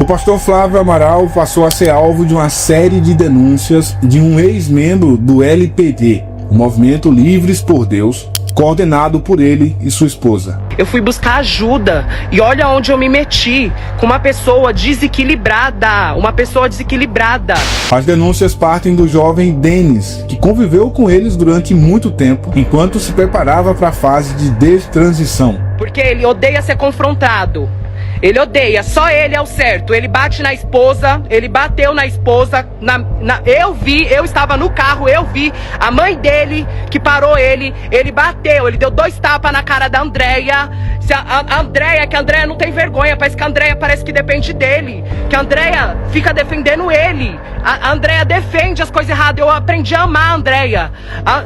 pastor Flávio Amaral passou a ser alvo de uma série de denúncias de um ex-membro do LPD, o Movimento Livres por Deus, coordenado por ele e sua esposa. Eu fui buscar ajuda e olha onde eu me meti, com uma pessoa desequilibrada, As denúncias partem do jovem Denis, que conviveu com eles durante muito tempo, enquanto se preparava para a fase de destransição. Porque ele odeia ser confrontado. Ele odeia, só ele é o certo. Ele bate na esposa, ele bateu na esposa. Eu estava no carro, eu vi a mãe dele que parou ele bateu, ele deu 2 tapas na cara da Andréia. A Andréia não tem vergonha, parece que a Andréia parece que depende dele. Que a Andréia fica defendendo ele. A Andréia defende as coisas erradas, eu aprendi a amar a Andréia.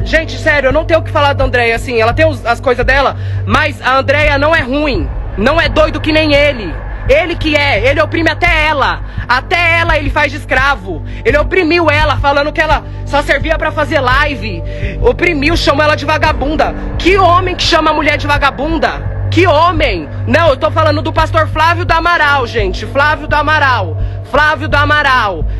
Gente, sério, eu não tenho o que falar da Andréia, assim, ela tem as coisas dela, mas a Andréia não é ruim. Não é doido que nem ele. Ele oprime até ela. Até ela ele faz de escravo. Ele oprimiu ela, falando que ela só servia pra fazer live. Oprimiu, chamou ela de vagabunda. Que homem que chama a mulher de vagabunda? Que homem? Não, eu tô falando do pastor Flávio do Amaral, gente. Flávio do Amaral,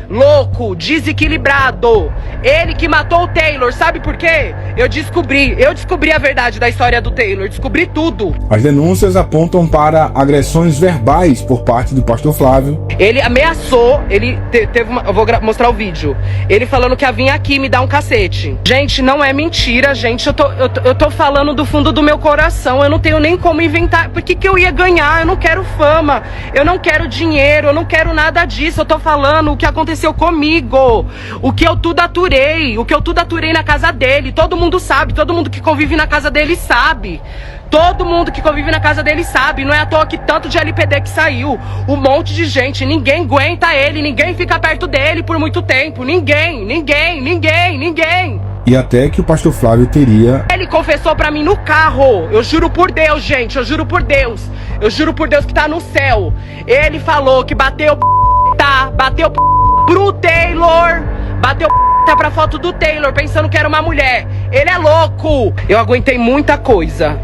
louco, desequilibrado. Ele que matou o Taylor, sabe por quê? Eu descobri a verdade da história do Taylor, descobri tudo. As denúncias apontam para agressões verbais por parte do pastor Flávio. Ele ameaçou, eu vou mostrar o vídeo. Ele falando que ia vir aqui me dar um cacete. Gente, não é mentira, gente. Eu tô falando do fundo do meu coração. Eu não tenho nem como inventar. Por que eu ia ganhar? Eu não quero fama. Eu não quero dinheiro. Eu não quero nada disso. Eu tô falando o que aconteceu comigo. O que eu tudo aturei na casa dele. Todo mundo sabe. Todo mundo que convive na casa dele sabe. Todo mundo que convive na casa dele sabe. Não é à toa que tanto de LPD que saiu. Um monte de gente. Ninguém aguenta ele. Ninguém fica perto dele por muito tempo. Ninguém. E até que o pastor Flávio teria... Ele confessou pra mim no carro. Eu juro por Deus, gente. Eu juro por Deus que tá no céu. Ele falou que bateu pro Taylor. Bateu pra foto do Taylor, pensando que era uma mulher. Ele é louco. Eu aguentei muita coisa.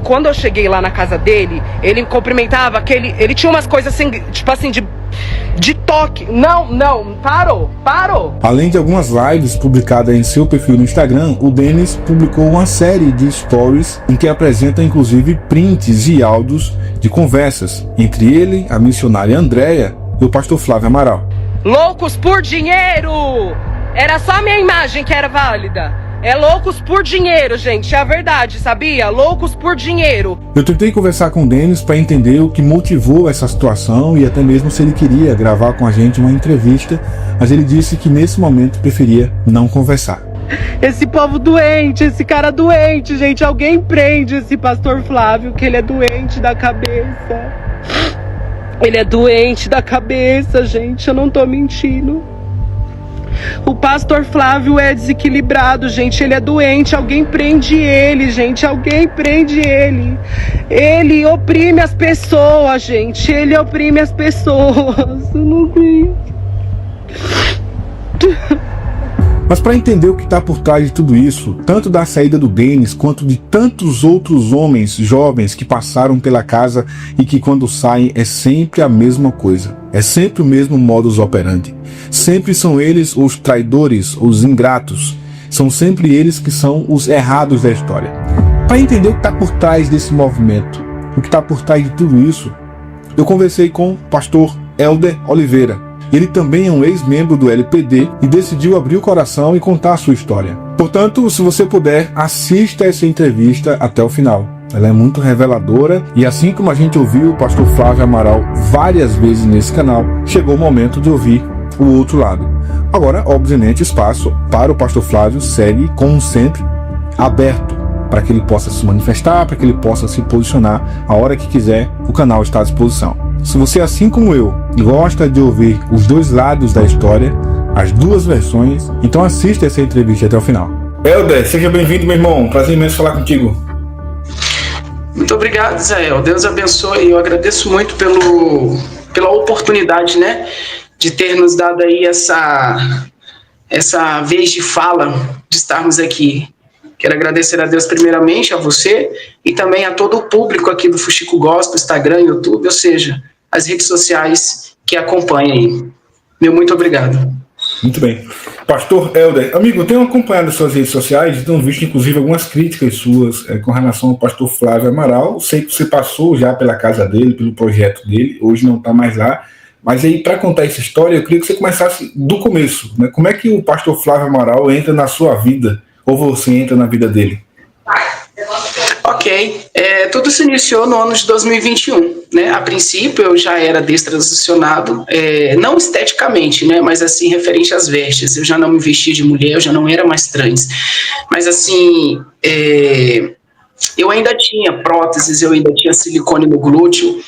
Quando eu cheguei lá na casa dele, ele me cumprimentava, que ele tinha umas coisas assim, tipo assim, de toque. Não, parou. Além de algumas lives publicadas em seu perfil no Instagram, o Denis publicou uma série de stories em que apresenta inclusive prints e áudios de conversas entre ele, a missionária Andréia e o pastor Flávio Amaral. Loucos por dinheiro! Era só a minha imagem que era válida. É loucos por dinheiro, gente, é a verdade, sabia? Loucos por dinheiro. Eu tentei conversar com o Denis para entender o que motivou essa situação e até mesmo se ele queria gravar com a gente uma entrevista, mas ele disse que nesse momento preferia não conversar. Esse povo doente, esse cara doente, gente, alguém prende esse pastor Flávio, que ele é doente da cabeça. Ele é doente da cabeça, gente, eu não tô mentindo. O pastor Flávio é desequilibrado, gente, ele é doente, alguém prende ele, gente, alguém prende ele. Ele oprime as pessoas, gente, ele oprime as pessoas. Eu não aguento. Mas para entender o que está por trás de tudo isso, tanto da saída do Denis quanto de tantos outros homens jovens que passaram pela casa e que quando saem é sempre a mesma coisa, é sempre o mesmo modus operandi. Sempre são eles os traidores, os ingratos, são sempre eles que são os errados da história. Para entender o que está por trás desse movimento, o que está por trás de tudo isso, eu conversei com o pastor Helder Oliveira. Ele também é um ex-membro do LPD e decidiu abrir o coração e contar a sua história. Portanto, se você puder, assista essa entrevista até o final. Ela é muito reveladora e assim como a gente ouviu o pastor Flávio Amaral várias vezes nesse canal, chegou o momento de ouvir o outro lado. Agora, obviamente, o espaço para o pastor Flávio segue, como sempre, aberto para que ele possa se manifestar, para que ele possa se posicionar a hora que quiser. O canal está à disposição. Se você, assim como eu, gosta de ouvir os dois lados da história, as duas versões, então assista essa entrevista até o final. Helder, seja bem-vindo, meu irmão. Prazer imenso falar contigo. Muito obrigado, Israel. Deus abençoe. Eu agradeço muito pela oportunidade, né, de ter nos dado aí essa vez de fala, de estarmos aqui. Quero agradecer a Deus primeiramente, a você e também a todo o público aqui do Fuxico Gospel, Instagram, YouTube, ou seja, as redes sociais que acompanham aí. Meu muito obrigado. Muito bem. Pastor Helder, amigo, eu tenho acompanhado suas redes sociais e tenho visto, inclusive, algumas críticas suas com relação ao pastor Flávio Amaral. Sei que você passou já pela casa dele, pelo projeto dele, hoje não está mais lá. Mas aí, para contar essa história, eu queria que você começasse do começo, né? Como é que o pastor Flávio Amaral entra na sua vida, ou você entra na vida dele? Ok, tudo se iniciou no ano de 2021, né? A princípio eu já era destransicionado, não esteticamente, né? Mas assim, referente às vestes, eu já não me vestia de mulher, eu já não era mais trans, mas assim, eu ainda tinha próteses, eu ainda tinha silicone no glúteo.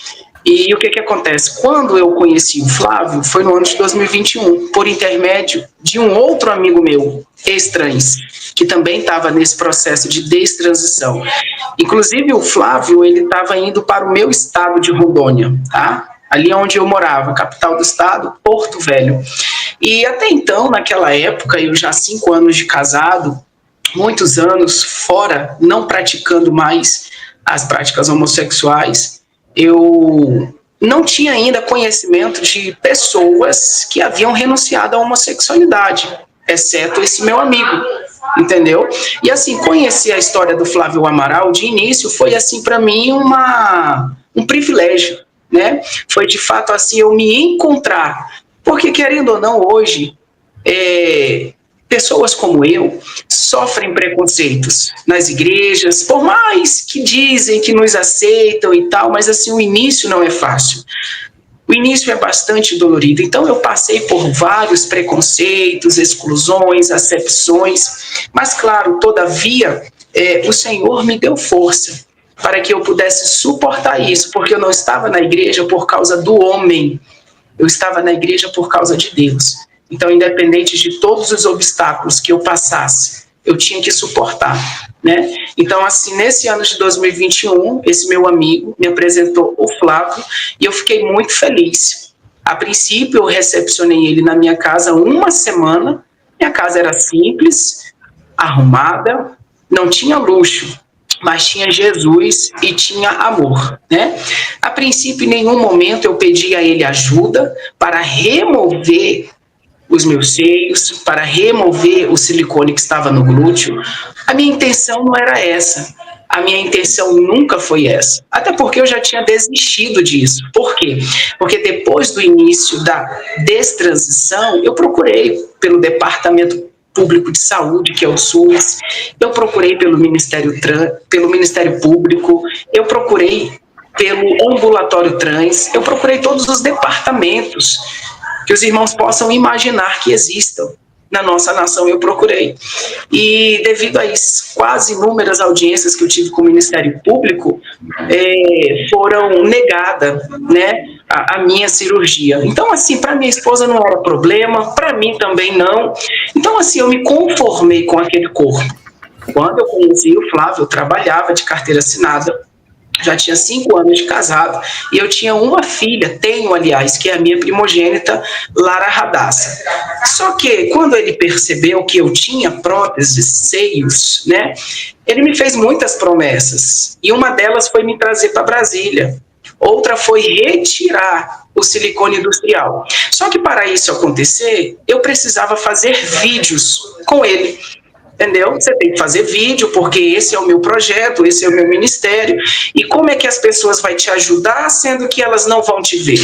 E o que acontece? Quando eu conheci o Flávio, foi no ano de 2021, por intermédio de um outro amigo meu, ex-trans, que também estava nesse processo de destransição. Inclusive, o Flávio, ele estava indo para o meu estado de Rondônia, tá? Ali onde eu morava, capital do estado, Porto Velho. E até então, naquela época, eu já 5 anos de casado, muitos anos fora, não praticando mais as práticas homossexuais, eu não tinha ainda conhecimento de pessoas que haviam renunciado à homossexualidade, exceto esse meu amigo, entendeu? E assim, conhecer a história do Flávio Amaral, de início, foi assim para mim um privilégio, né? Foi de fato assim eu me encontrar, porque querendo ou não, hoje, pessoas como eu sofrem preconceitos nas igrejas, por mais que dizem que nos aceitam e tal, mas assim, o início não é fácil. O início é bastante dolorido. Então, eu passei por vários preconceitos, exclusões, acepções, mas, claro, todavia, o Senhor me deu força para que eu pudesse suportar isso, porque eu não estava na igreja por causa do homem, eu estava na igreja por causa de Deus. Então, independente de todos os obstáculos que eu passasse, eu tinha que suportar, né? Então, assim, nesse ano de 2021, esse meu amigo me apresentou o Flávio e eu fiquei muito feliz. A princípio, eu recepcionei ele na minha casa 1 semana. Minha casa era simples, arrumada, não tinha luxo, mas tinha Jesus e tinha amor, né? A princípio, em nenhum momento eu pedi a ele ajuda para remover os meus seios, para remover o silicone que estava no glúteo. A minha intenção não era essa. A minha intenção nunca foi essa. Até porque eu já tinha desistido disso. Por quê? Porque depois do início da destransição, eu procurei pelo Departamento Público de Saúde, que é o SUS, eu procurei pelo Ministério Público, eu procurei pelo Ambulatório Trans, eu procurei todos os departamentos que os irmãos possam imaginar que existam na nossa nação, eu procurei. E devido às quase inúmeras audiências que eu tive com o Ministério Público, foram negada, né, a minha cirurgia. Então, assim, para minha esposa não era problema, para mim também não. Então, assim, eu me conformei com aquele corpo. Quando eu conheci o Flávio, eu trabalhava de carteira assinada, já tinha 5 anos de casado, e eu tinha uma filha, tenho, aliás, que é a minha primogênita, Lara Radassa. Só que, quando ele percebeu que eu tinha próteses, seios, né, ele me fez muitas promessas, e uma delas foi me trazer para Brasília, outra foi retirar o silicone industrial. Só que para isso acontecer, eu precisava fazer vídeos com ele. Entendeu? Você tem que fazer vídeo, porque esse é o meu projeto, esse é o meu ministério, e como é que as pessoas vão te ajudar, sendo que elas não vão te ver?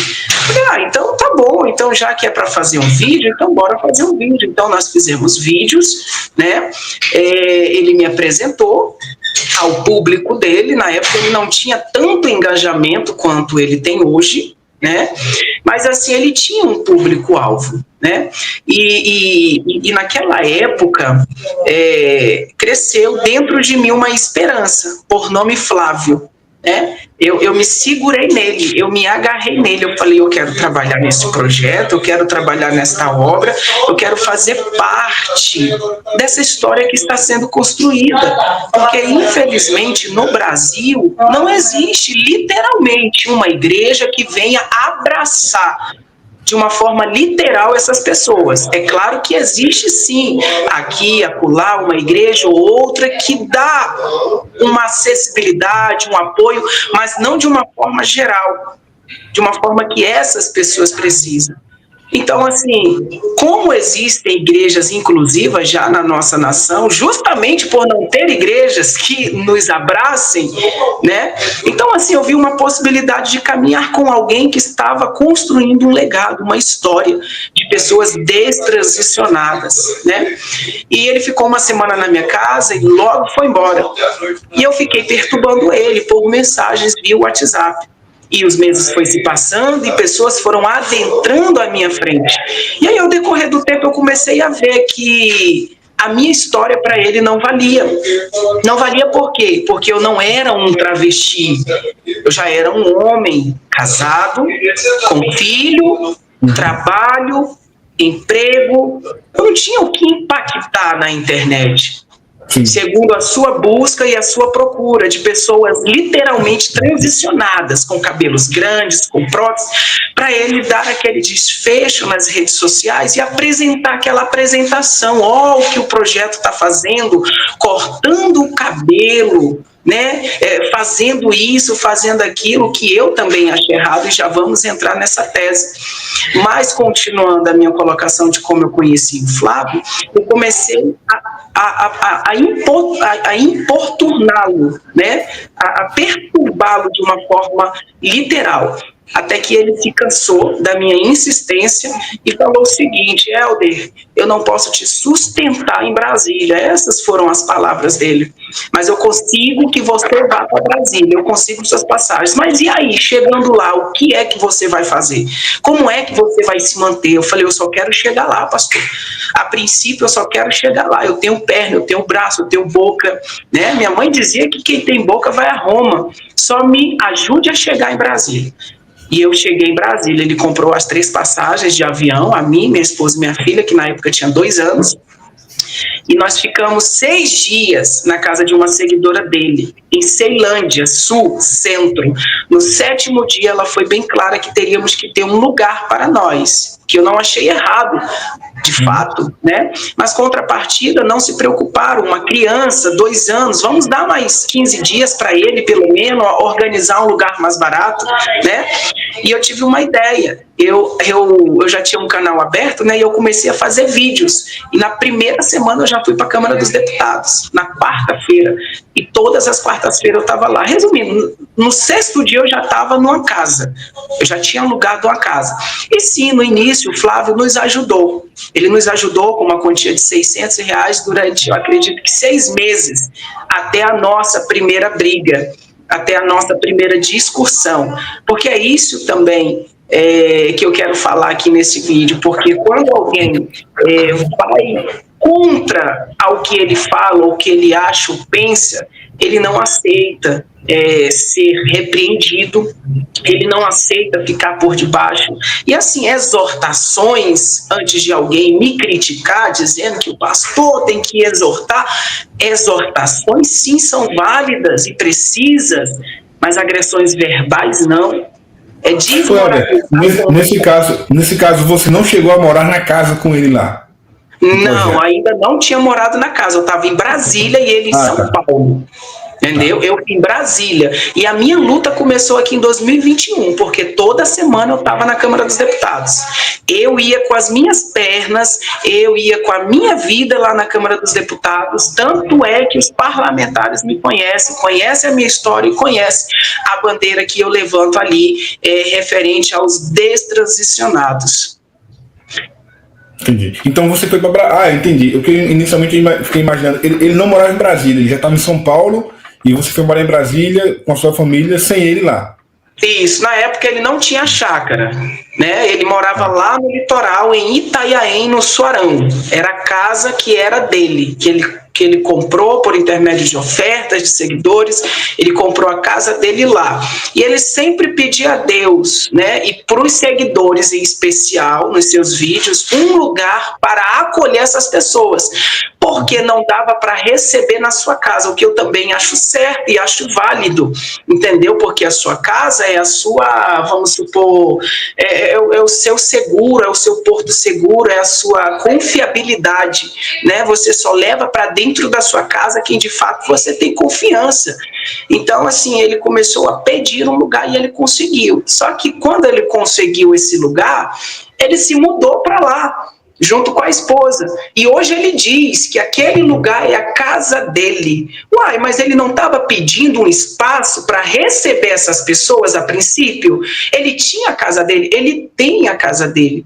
Então tá bom, então já que é para fazer um vídeo, então bora fazer um vídeo. Então nós fizemos vídeos, né? Ele me apresentou ao público dele, na época ele não tinha tanto engajamento quanto ele tem hoje, né? Mas assim, ele tinha um público-alvo, né? E naquela época, cresceu dentro de mim uma esperança, por nome Flávio, né? Eu me segurei nele, eu me agarrei nele, eu falei, eu quero trabalhar nesse projeto, eu quero trabalhar nesta obra, eu quero fazer parte dessa história que está sendo construída, porque infelizmente no Brasil não existe literalmente uma igreja que venha abraçar de de uma forma literal essas pessoas. É claro que existe sim, aqui, acolá, uma igreja ou outra que dá uma acessibilidade, um apoio, mas não de uma forma geral, de uma forma que essas pessoas precisam. Então, assim, como existem igrejas inclusivas já na nossa nação, justamente por não ter igrejas que nos abracem, né? Então, assim, eu vi uma possibilidade de caminhar com alguém que estava construindo um legado, uma história de pessoas destransicionadas, né? E ele ficou uma semana na minha casa e logo foi embora. E eu fiquei perturbando ele por mensagens via WhatsApp. E os meses foi se passando e pessoas foram adentrando à minha frente. E aí, ao decorrer do tempo, eu comecei a ver que a minha história para ele não valia. Não valia por quê? Porque eu não era um travesti. Eu já era um homem casado, com filho, trabalho, emprego. Eu não tinha o que impactar na internet. Sim. Segundo a sua busca e a sua procura de pessoas literalmente transicionadas, com cabelos grandes, com próteses, para ele dar aquele desfecho nas redes sociais e apresentar aquela apresentação, ó, o que o projeto está fazendo, cortando o cabelo, né, fazendo isso, fazendo aquilo, que eu também achei errado, e já vamos entrar nessa tese. Mas, continuando a minha colocação de como eu conheci o Flávio, eu comecei a importuná-lo, né, a perturbá-lo de uma forma literal, até que ele se cansou da minha insistência e falou o seguinte: Helder, eu não posso te sustentar em Brasília. Essas foram as palavras dele. Mas eu consigo que você vá para Brasília, eu consigo suas passagens. Mas e aí, chegando lá, o que é que você vai fazer? Como é que você vai se manter? Eu falei: eu só quero chegar lá, pastor. A princípio, eu só quero chegar lá. Eu tenho perna, eu tenho braço, eu tenho boca, né? Minha mãe dizia que quem tem boca vai a Roma. Só me ajude a chegar em Brasília. E eu cheguei em Brasília, ele comprou as 3 passagens de avião, a mim, minha esposa e minha filha, que na época tinha 2 anos, e nós ficamos 6 dias na casa de uma seguidora dele, em Ceilândia, sul, centro. No 7º dia, ela foi bem clara que teríamos que ter um lugar para nós, que eu não achei errado, de fato, né? Mas, contrapartida, não se preocuparam, uma criança, 2 anos, vamos dar mais 15 dias para ele, pelo menos, organizar um lugar mais barato, né? E eu tive uma ideia, eu já tinha um canal aberto, né? E eu comecei a fazer vídeos, e na primeira semana eu já fui para a Câmara dos Deputados, na quarta-feira, e todas as quartas-feiras eu estava lá. Resumindo, no 6º dia eu já estava numa casa, eu já tinha alugado uma casa. E sim, no início o Flávio nos ajudou. Ele nos ajudou com uma quantia de R$600 durante, eu acredito que 6 meses, até a nossa primeira briga, até a nossa primeira discussão. Porque é isso também que eu quero falar aqui nesse vídeo, porque quando alguém vai contra ao que ele fala, ou que ele acha ou pensa, ele não aceita ser repreendido, ele não aceita ficar por debaixo. E assim, exortações, antes de alguém me criticar, dizendo que o pastor tem que exortar, exortações sim são válidas e precisas, mas agressões verbais não. É desmoralizador. Nesse caso, você não chegou a morar na casa com ele lá? Não, ainda não tinha morado na casa. Eu estava em Brasília e ele em São Paulo. Entendeu? Eu em Brasília. E a minha luta começou aqui em 2021, porque toda semana eu estava na Câmara dos Deputados. Eu ia com as minhas pernas, eu ia com a minha vida lá na Câmara dos Deputados, tanto é que os parlamentares me conhecem a minha história e conhecem a bandeira que eu levanto ali, referente aos destransicionados. Entendi. Então você foi para Brasília. Ah, entendi. Eu inicialmente fiquei imaginando. Ele não morava em Brasília, ele já estava em São Paulo. E você foi morar em Brasília com a sua família sem ele lá? Isso, na época ele não tinha chácara, né? Ele morava lá no litoral, em Itanhaém, no Suarão. Era a casa que era dele, que ele que ele comprou por intermédio de ofertas de seguidores, ele comprou a casa dele lá. E ele sempre pedia a Deus, né, e para os seguidores em especial, nos seus vídeos, um lugar para acolher essas pessoas, porque não dava para receber na sua casa, o que eu também acho certo e acho válido, entendeu? Porque a sua casa é a sua, vamos supor, é o seu seguro, é o seu porto seguro, é a sua confiabilidade, né? Você só leva para dentro da sua casa quem de fato você tem confiança. Então, assim, ele começou a pedir um lugar e ele conseguiu. Só que quando ele conseguiu esse lugar, ele se mudou para lá, junto com a esposa. E hoje ele diz que aquele lugar é a casa dele. Uai, mas ele não estava pedindo um espaço para receber essas pessoas a princípio? Ele tinha a casa dele, ele tem a casa dele.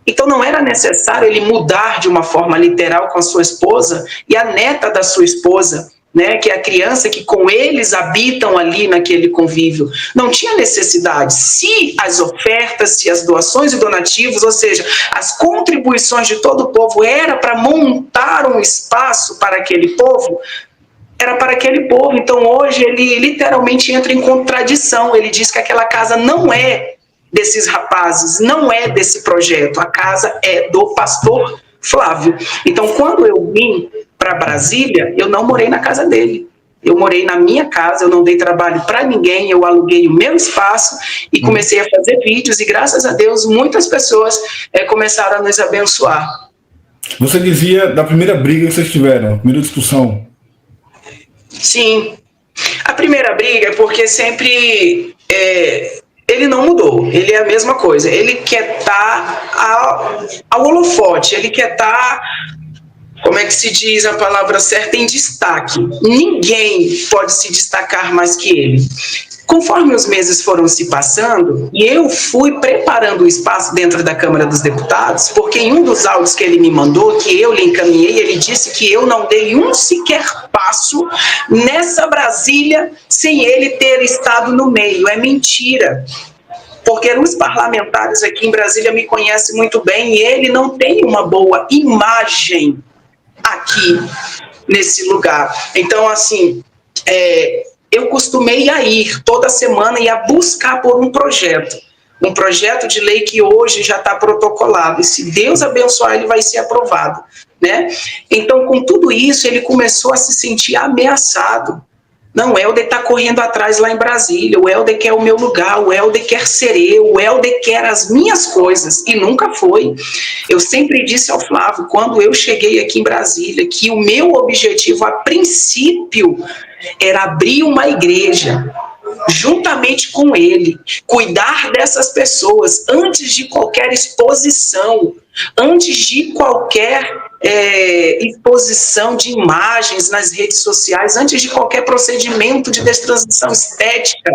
Então não era necessário ele mudar de uma forma literal com a sua esposa e a neta da sua esposa, né, que é a criança que com eles habitam ali naquele convívio. Não tinha necessidade. Se as ofertas, se as doações e donativos, ou seja, as contribuições de todo o povo era para montar um espaço para aquele povo, era para aquele povo. Então hoje ele literalmente entra em contradição. Ele diz que aquela casa não é desses rapazes, não é desse projeto, a casa é do pastor Flávio. Então, quando eu vim para Brasília, eu não morei na casa dele, eu morei na minha casa, eu não dei trabalho para ninguém, eu aluguei o meu espaço e comecei a fazer vídeos, e graças a Deus, muitas pessoas começaram a nos abençoar. Você dizia da primeira briga que vocês tiveram, a primeira discussão. Sim, a primeira briga é porque sempre... ele não mudou, ele é a mesma coisa, ele quer estar ao holofote, ele quer estar, como é que se diz a palavra certa, em destaque. Ninguém pode se destacar mais que ele. Conforme os meses foram se passando, e eu fui preparando o espaço dentro da Câmara dos Deputados, porque em um dos áudios que ele me mandou, que eu lhe encaminhei, ele disse que eu não dei um sequer passo nessa Brasília sem ele ter estado no meio. É mentira. Porque os parlamentares aqui em Brasília me conhecem muito bem e ele não tem uma boa imagem aqui nesse lugar. Então, assim, eu costumei a ir toda semana e a buscar por um projeto de lei que hoje já está protocolado, e se Deus abençoar, ele vai ser aprovado, né? Então, com tudo isso, ele começou a se sentir ameaçado. Não, o Helder está correndo atrás lá em Brasília, o Helder quer o meu lugar, o Helder quer ser eu, o Helder quer as minhas coisas, e nunca foi. Eu sempre disse ao Flávio, quando eu cheguei aqui em Brasília, que o meu objetivo, a princípio, era abrir uma igreja, juntamente com ele, cuidar dessas pessoas, antes de qualquer exposição, antes de qualquer exposição de imagens nas redes sociais, antes de qualquer procedimento de destransição estética.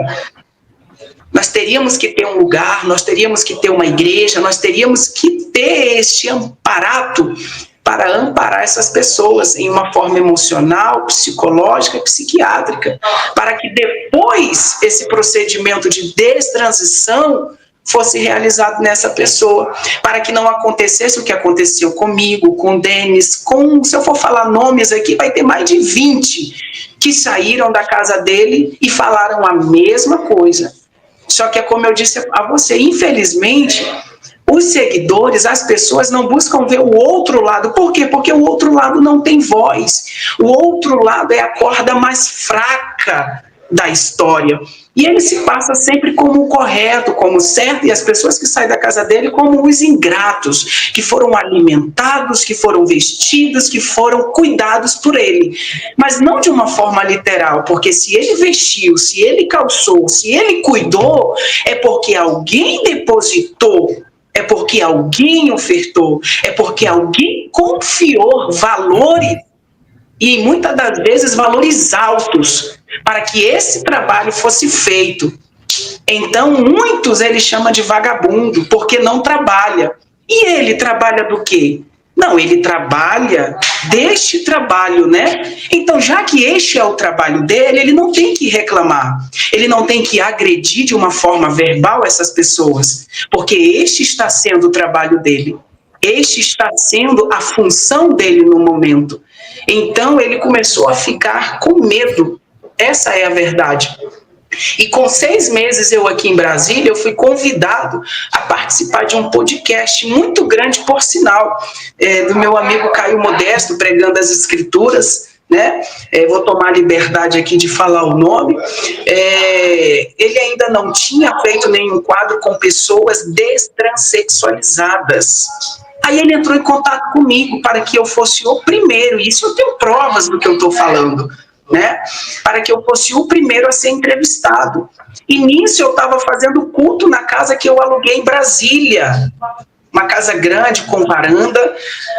Nós teríamos que ter um lugar, nós teríamos que ter uma igreja, nós teríamos que ter este amparato para amparar essas pessoas em uma forma emocional, psicológica e psiquiátrica, para que depois esse procedimento de destransição fosse realizado nessa pessoa, para que não acontecesse o que aconteceu comigo, com o Denis, se eu for falar nomes aqui, vai ter mais de 20 que saíram da casa dele e falaram a mesma coisa. Só que é como eu disse a você, infelizmente, os seguidores, as pessoas não buscam ver o outro lado. Por quê? Porque o outro lado não tem voz. O outro lado é a corda mais fraca da história. E ele se passa sempre como o correto, como o certo, e as pessoas que saem da casa dele como os ingratos, que foram alimentados, que foram vestidos, que foram cuidados por ele. Mas não de uma forma literal, porque se ele vestiu, se ele calçou, se ele cuidou, é porque alguém depositou, é porque alguém ofertou, é porque alguém confiou valores, e muitas das vezes valores altos, para que esse trabalho fosse feito. Então, muitos ele chama de vagabundo, porque não trabalha. E ele trabalha do quê? Não, ele trabalha deste trabalho, né? Então, já que este é o trabalho dele, ele não tem que reclamar. Ele não tem que agredir de uma forma verbal essas pessoas, porque este está sendo o trabalho dele. Este está sendo a função dele no momento. Então ele começou a ficar com medo. Essa é a verdade. E com 6 meses eu aqui em Brasília, eu fui convidado a participar de um podcast muito grande, por sinal, do meu amigo Caio Modesto, Pregando as Escrituras, né? Vou tomar a liberdade aqui de falar o nome. Ele ainda não tinha feito nenhum quadro com pessoas destransexualizadas. Aí ele entrou em contato comigo para que eu fosse o primeiro, e isso eu tenho provas do que eu estou falando, né? Para que eu fosse o primeiro a ser entrevistado. E nisso eu estava fazendo culto na casa que eu aluguei em Brasília, uma casa grande com varanda.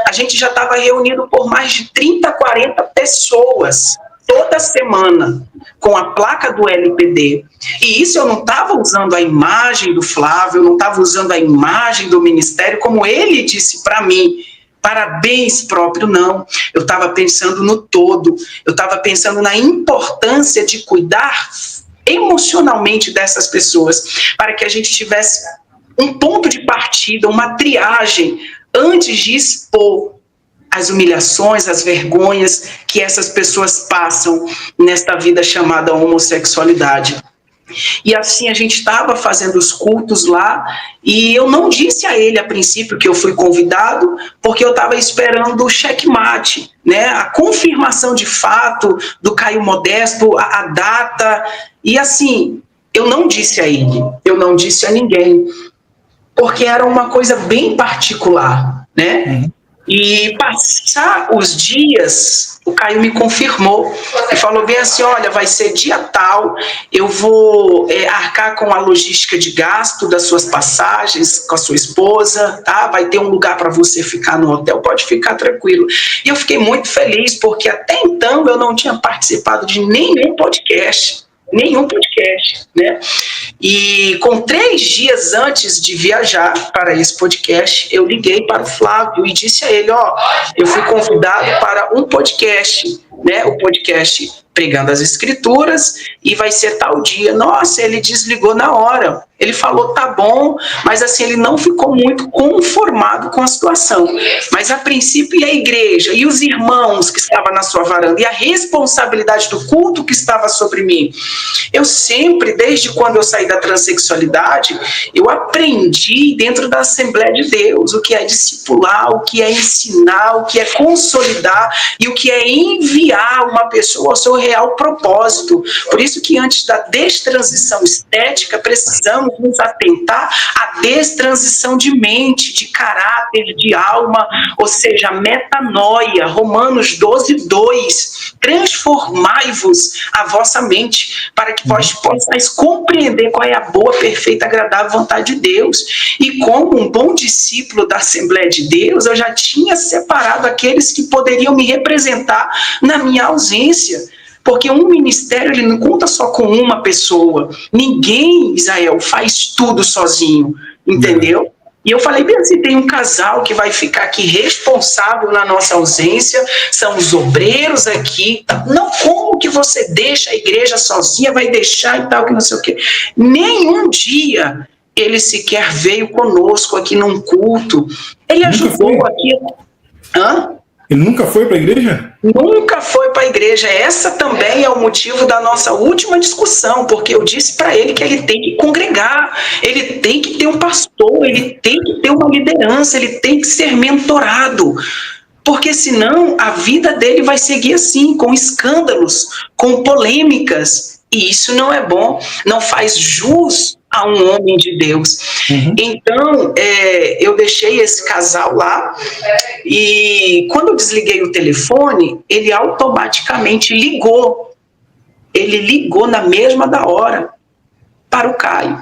A gente já estava reunido por mais de 30, 40 pessoas toda semana, com a placa do LPD. E isso eu não estava usando a imagem do Flávio, eu não estava usando a imagem do ministério, como ele disse para mim, parabéns próprio, não. Eu estava pensando no todo, eu estava pensando na importância de cuidar emocionalmente dessas pessoas, para que a gente tivesse um ponto de partida, uma triagem, antes de expor as humilhações, as vergonhas que essas pessoas passam nesta vida chamada homossexualidade. E assim a gente estava fazendo os cultos lá, e eu não disse a ele a princípio que eu fui convidado, porque eu estava esperando o checkmate, né? A confirmação de fato do Caio Modesto, a data, e assim, eu não disse a ele, eu não disse a ninguém, porque era uma coisa bem particular, né? Uhum. E passar os dias, o Caio me confirmou e falou bem assim, olha, vai ser dia tal, eu vou arcar com a logística de gasto das suas passagens com a sua esposa, tá? Vai ter um lugar para você ficar no hotel, pode ficar tranquilo. E eu fiquei muito feliz, porque até então eu não tinha participado de nenhum podcast, né? E com 3 dias antes de viajar para esse podcast, eu liguei para o Flávio e disse a ele, eu fui convidado para um podcast, né? O podcast Pregando as Escrituras, e vai ser tal dia. Nossa, ele desligou na hora. Ele falou, tá bom, mas assim, ele não ficou muito conformado com a situação. Mas a princípio, e a igreja, e os irmãos que estavam na sua varanda, e a responsabilidade do culto que estava sobre mim. Eu sempre, desde quando eu saí da transexualidade, eu aprendi dentro da Assembleia de Deus o que é discipular, o que é ensinar, o que é consolidar e o que é enviar uma pessoa ao seu real propósito. Por isso que antes da destransição estética, precisamos nos atentar à destransição de mente, de caráter, de alma, ou seja, a metanoia, Romanos 12, 2. Transformai-vos a vossa mente, para que vós possais compreender qual é a boa, perfeita, agradável vontade de Deus. E como um bom discípulo da Assembleia de Deus, eu já tinha separado aqueles que poderiam me representar na minha ausência. Porque um ministério, ele não conta só com uma pessoa. Ninguém, Israel, faz tudo sozinho, entendeu? E eu falei, bem assim, tem um casal que vai ficar aqui responsável na nossa ausência, são os obreiros aqui. Não, como que você deixa a igreja sozinha, vai deixar e tal, que não sei o quê. Nenhum dia ele sequer veio conosco aqui num culto. Ele ajudou aqui. Hã? Ele nunca foi para a igreja? Nunca foi para a igreja. Essa também é o motivo da nossa última discussão, porque eu disse para ele que ele tem que congregar, ele tem que ter um pastor, ele tem que ter uma liderança, ele tem que ser mentorado, porque senão a vida dele vai seguir assim, com escândalos, com polêmicas, e isso não é bom, não faz jus a um homem de Deus. Uhum. Então, eu deixei esse casal lá, e quando eu desliguei o telefone, ele automaticamente ligou. Ele ligou na mesma da hora para o Caio,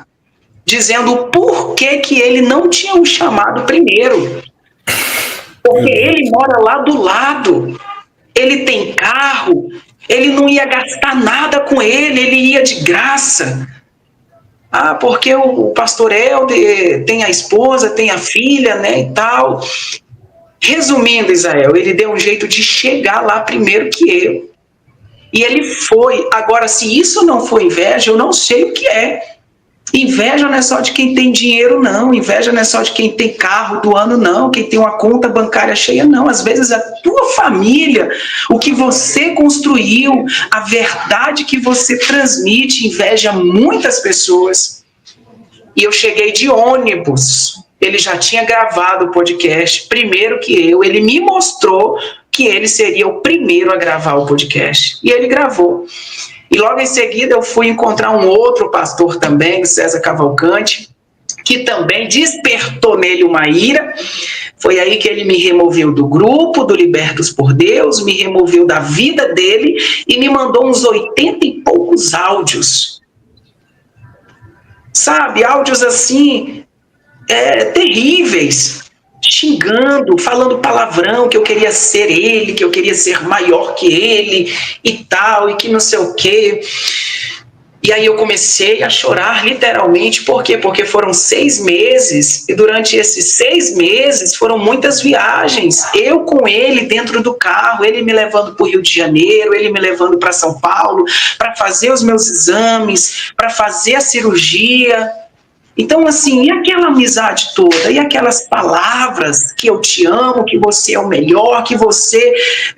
dizendo o porquê que ele não tinha o chamado primeiro. Porque ele mora lá do lado, ele tem carro, ele não ia gastar nada com ele ia de graça. Porque o pastor Helder tem a esposa, tem a filha, né, e tal. Resumindo, Israel, ele deu um jeito de chegar lá primeiro que eu. E ele foi. Agora, se isso não for inveja, eu não sei o que é. Inveja não é só de quem tem dinheiro, não. Inveja não é só de quem tem carro do ano, não. Quem tem uma conta bancária cheia, não. Às vezes a tua família, o que você construiu, a verdade que você transmite, inveja muitas pessoas. E eu cheguei de ônibus. Ele já tinha gravado o podcast primeiro que eu. Ele me mostrou que ele seria o primeiro a gravar o podcast. E ele gravou. E logo em seguida eu fui encontrar um outro pastor também, César Cavalcante, que também despertou nele uma ira. Foi aí que ele me removeu do grupo, do Libertos por Deus, me removeu da vida dele e me mandou uns 80 e poucos áudios. Sabe, áudios assim, terríveis, xingando, falando palavrão, que eu queria ser ele, que eu queria ser maior que ele e tal, e que não sei o quê. E aí eu comecei a chorar, literalmente. Por quê? Porque foram 6 meses, e durante esses 6 meses foram muitas viagens. Eu com ele dentro do carro, ele me levando para o Rio de Janeiro, ele me levando para São Paulo, para fazer os meus exames, para fazer a cirurgia. Então, assim, e aquela amizade toda? E aquelas palavras que eu te amo, que você é o melhor, que você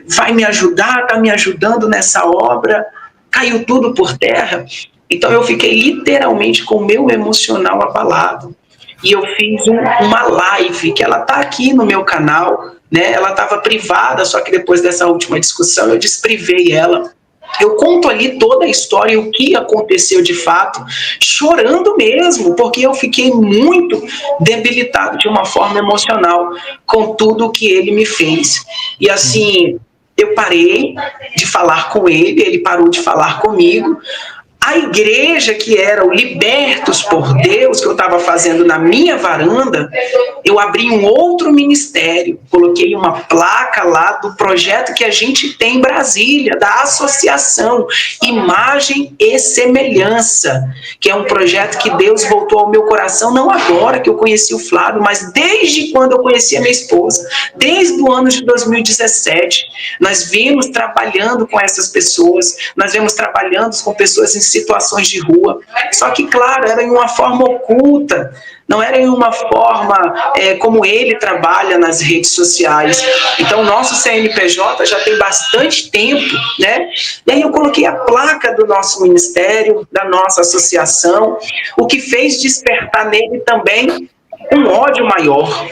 vai me ajudar, está me ajudando nessa obra? Caiu tudo por terra. Então, eu fiquei literalmente com o meu emocional abalado. E eu fiz uma live, que ela está aqui no meu canal, né? Ela estava privada, só que depois dessa última discussão eu desprivei ela. Eu conto ali toda a história e o que aconteceu de fato, chorando mesmo, porque eu fiquei muito debilitado de uma forma emocional com tudo o que ele me fez. E assim, eu parei de falar com ele, ele parou de falar comigo. A igreja, que era o Libertos por Deus, que eu estava fazendo na minha varanda, eu abri um outro ministério, coloquei uma placa lá do projeto que a gente tem em Brasília, da Associação Imagem e Semelhança, que é um projeto que Deus voltou ao meu coração, não agora que eu conheci o Flávio, mas desde quando eu conheci a minha esposa, desde o ano de 2017, nós vimos trabalhando com essas pessoas, nós vimos trabalhando com pessoas em situações de rua, só que, claro, era em uma forma oculta, não era em uma forma como ele trabalha nas redes sociais. Então, o nosso CNPJ já tem bastante tempo, né? E aí eu coloquei a placa do nosso ministério, da nossa associação, o que fez despertar nele também um ódio maior.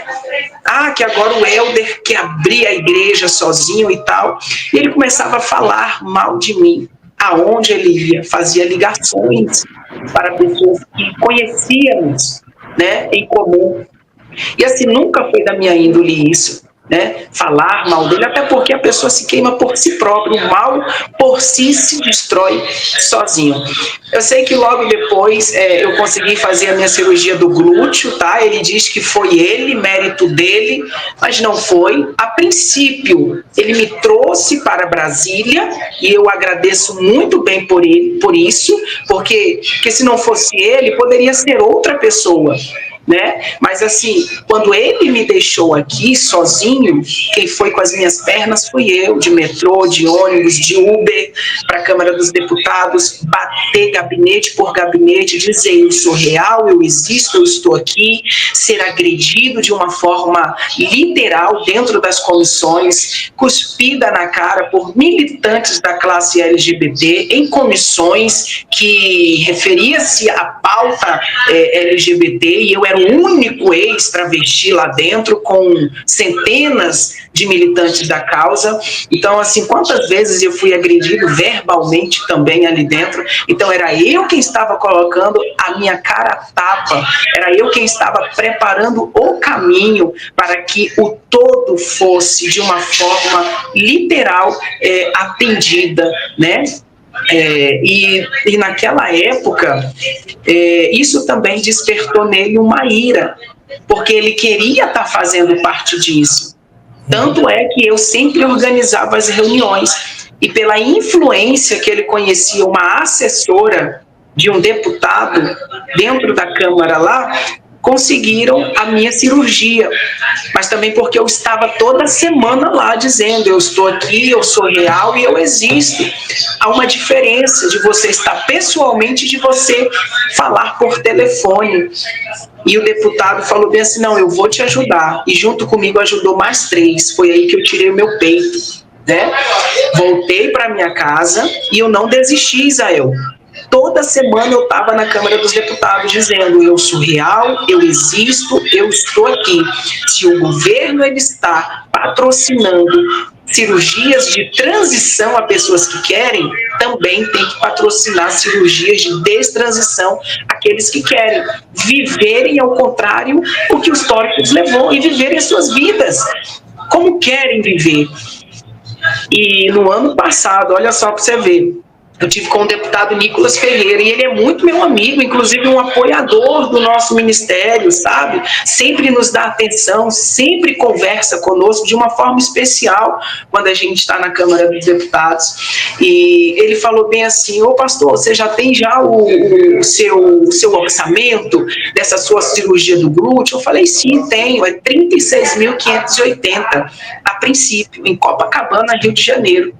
Que agora o Helder quer abrir a igreja sozinho e tal. E ele começava a falar mal de mim. Aonde ele ia, fazia ligações para pessoas que conhecíamos, né, em comum. E assim, nunca foi da minha índole isso, né, falar mal dele, até porque a pessoa se queima por si própria, o mal por si se destrói sozinho. Eu sei que logo depois eu consegui fazer a minha cirurgia do glúteo, tá? Ele diz que foi ele, mérito dele, mas não foi. A princípio, ele me trouxe para Brasília e eu agradeço muito bem por ele, por isso, porque se não fosse ele, poderia ser outra pessoa, né? Mas assim, quando ele me deixou aqui sozinho, quem foi com as minhas pernas fui eu, de metrô, de ônibus, de Uber, para a Câmara dos Deputados, bater gabinete por gabinete, dizer eu sou real, eu existo, eu estou aqui, ser agredido de uma forma literal dentro das comissões, cuspida na cara por militantes da classe LGBT em comissões que referia-se à pauta LGBT, e eu era o único ex-travesti lá dentro, com centenas de militantes da causa. Então, assim, quantas vezes eu fui agredido verbalmente também ali dentro. Então, era eu quem estava colocando a minha cara a tapa, era eu quem estava preparando o caminho para que o todo fosse, de uma forma literal, atendida, né? E naquela época, isso também despertou nele uma ira, porque ele queria estar fazendo parte disso. Tanto é que eu sempre organizava as reuniões, e pela influência que ele conhecia uma assessora de um deputado dentro da Câmara lá, conseguiram a minha cirurgia, mas também porque eu estava toda semana lá dizendo, eu estou aqui, eu sou real e eu existo. Há uma diferença de você estar pessoalmente e de você falar por telefone. E o deputado falou bem assim, não, eu vou te ajudar. E junto comigo ajudou mais 3. Foi aí que eu tirei o meu peito, né? Voltei para minha casa e eu não desisti, Isael. Toda semana eu estava na Câmara dos Deputados dizendo, eu sou real, eu existo, eu estou aqui. Se o governo ele está patrocinando cirurgias de transição a pessoas que querem, também tem que patrocinar cirurgias de destransição àqueles que querem viverem, ao contrário, o que os históricos levou e viverem suas vidas como querem viver. E no ano passado, olha só para você ver, eu tive com o deputado Nicolas Ferreira, e ele é muito meu amigo, inclusive um apoiador do nosso ministério, sabe? Sempre nos dá atenção, sempre conversa conosco de uma forma especial quando a gente está na Câmara dos Deputados. E ele falou bem assim, ô pastor, você já tem já o seu orçamento dessa sua cirurgia do glúteo? Eu falei, sim, tenho, é 36.580 a princípio, em Copacabana, Rio de Janeiro.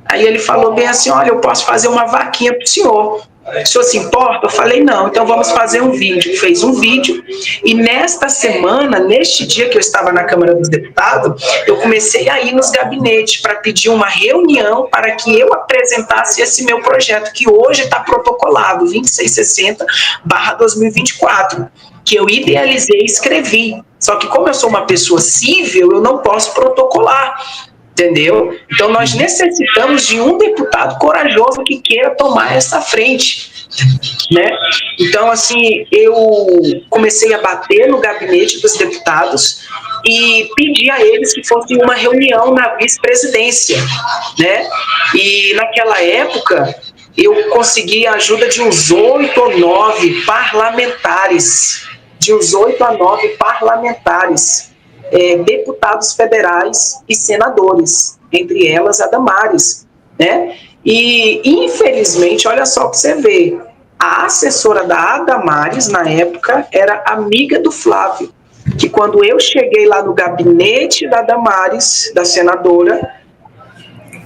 Aí ele falou bem assim, olha, eu posso fazer uma vaquinha para o senhor se importa? Eu falei, não, então vamos fazer um vídeo. Fez um vídeo e nesta semana, neste dia que eu estava na Câmara dos Deputados, eu comecei a ir nos gabinetes para pedir uma reunião para que eu apresentasse esse meu projeto, que hoje está protocolado, 2660/2024, que eu idealizei e escrevi. Só que como eu sou uma pessoa cível, eu não posso protocolar. Entendeu? Então nós necessitamos de um deputado corajoso que queira tomar essa frente, né? Então assim, eu comecei a bater no gabinete dos deputados e pedi a eles que fosse uma reunião na vice-presidência, né? E naquela época eu consegui a ajuda de uns 8 ou 9 parlamentares, deputados federais e senadores, entre elas a Damares, né? E, infelizmente, olha só para você ver, a assessora da Damares, na época, era amiga do Flávio, que quando eu cheguei lá no gabinete da Damares, da senadora,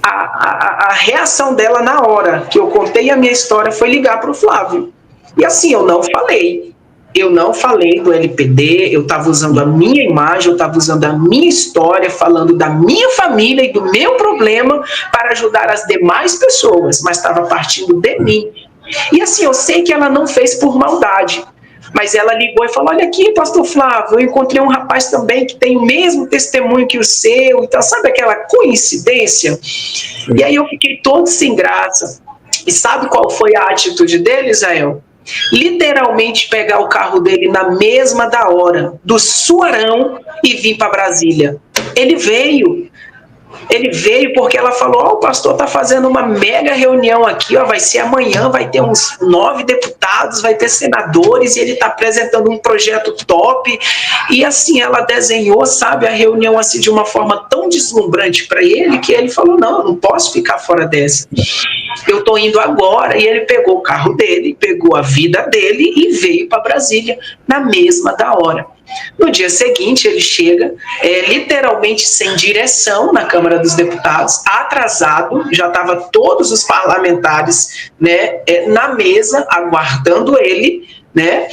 a reação dela na hora que eu contei a minha história foi ligar para o Flávio. E assim, eu não falei do LPD, eu estava usando a minha imagem, eu estava usando a minha história, falando da minha família e do meu problema para ajudar as demais pessoas, mas estava partindo de mim. E assim, eu sei que ela não fez por maldade, mas ela ligou e falou, olha aqui, pastor Flávio, eu encontrei um rapaz também que tem o mesmo testemunho que o seu, então sabe aquela coincidência? E aí eu fiquei todo sem graça. E sabe qual foi a atitude dele, Israel? Literalmente pegar o carro dele na mesma da hora, do Suarão, e vir para Brasília. Ele veio porque ela falou, o pastor está fazendo uma mega reunião aqui, vai ser amanhã, vai ter uns 9 deputados, vai ter senadores, e ele está apresentando um projeto top. E assim, ela desenhou, sabe, a reunião assim de uma forma tão deslumbrante para ele, que ele falou, não, eu não posso ficar fora dessa. Eu estou indo agora. E ele pegou o carro dele, pegou a vida dele e veio para Brasília na mesma da hora. No dia seguinte, ele chega, literalmente sem direção na Câmara dos Deputados, atrasado, já estavam todos os parlamentares, né, na mesa, aguardando ele, né,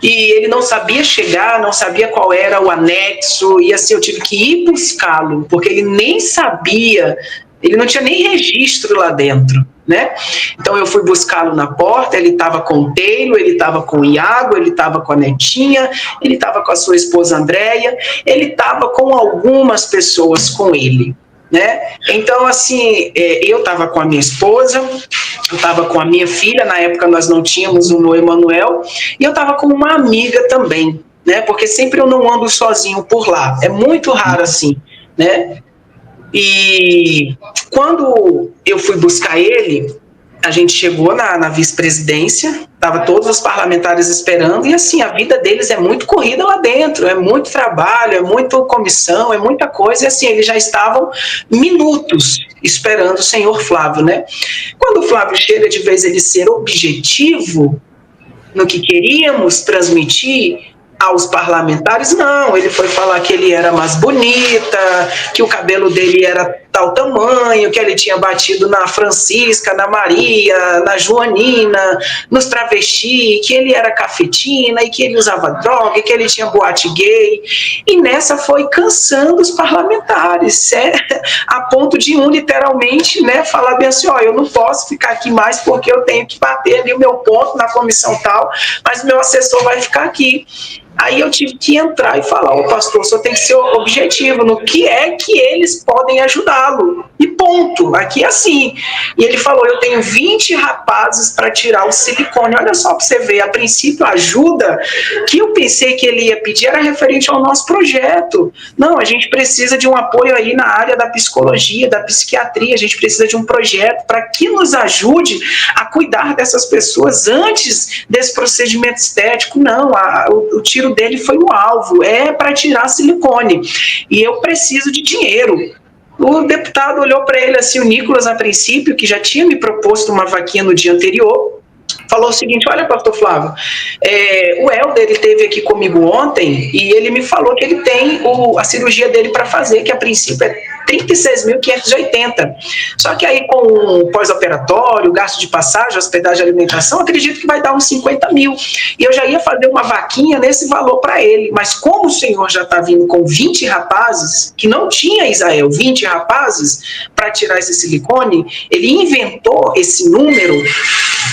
e ele não sabia chegar, não sabia qual era o anexo, e assim, eu tive que ir buscá-lo, porque ele nem sabia, ele não tinha nem registro lá dentro, né? Então eu fui buscá-lo na porta, ele estava com o Teilo, ele estava com o Iago, ele estava com a netinha, ele estava com a sua esposa Andréia, ele estava com algumas pessoas com ele, né? Então assim, eu estava com a minha esposa, eu estava com a minha filha, na época nós não tínhamos o Noé Emanuel, e eu estava com uma amiga também, né? Porque sempre eu não ando sozinho por lá, é muito raro assim, né? E quando eu fui buscar ele, a gente chegou na vice-presidência, estavam todos os parlamentares esperando, e assim, a vida deles é muito corrida lá dentro, é muito trabalho, é muita comissão, é muita coisa, e assim, eles já estavam minutos esperando o senhor Flávio, né? Quando o Flávio chega, de vez ele ser objetivo no que queríamos transmitir, aos parlamentares, não. Ele foi falar que ele era mais bonita, que o cabelo dele era tal tamanho, que ele tinha batido na Francisca, na Maria, na Joanina, nos travesti, que ele era cafetina e que ele usava droga, e que ele tinha boate gay. E nessa foi cansando os parlamentares, a ponto de um literalmente, né, falar bem assim, ó, eu não posso ficar aqui mais porque eu tenho que bater ali o meu ponto na comissão tal, mas o meu assessor vai ficar aqui. Aí eu tive que entrar e falar, ô pastor, o senhor tem que ser objetivo no que é que eles podem ajudá-lo. E ponto, aqui é assim. E ele falou, eu tenho 20 rapazes para tirar o silicone. Olha só para você ver, a princípio a ajuda que eu pensei que ele ia pedir era referente ao nosso projeto. Não, a gente precisa de um apoio aí na área da psicologia, da psiquiatria, a gente precisa de um projeto para que nos ajude a cuidar dessas pessoas antes desse procedimento estético. Não, o tiro dele foi o alvo, é para tirar silicone. E eu preciso de dinheiro. O deputado olhou para ele assim, o Nicolas, a princípio, que já tinha me proposto uma vaquinha no dia anterior, falou o seguinte, olha, pastor Flávio, o Helder, ele esteve aqui comigo ontem e ele me falou que ele tem a cirurgia dele para fazer, que a princípio é 36.580. Só que aí com o pós-operatório, gasto de passagem, hospedagem e alimentação, acredito que vai dar uns 50 mil. E eu já ia fazer uma vaquinha nesse valor para ele. Mas como o senhor já está vindo com 20 rapazes, que não tinha, Isael, 20 rapazes para tirar esse silicone, ele inventou esse número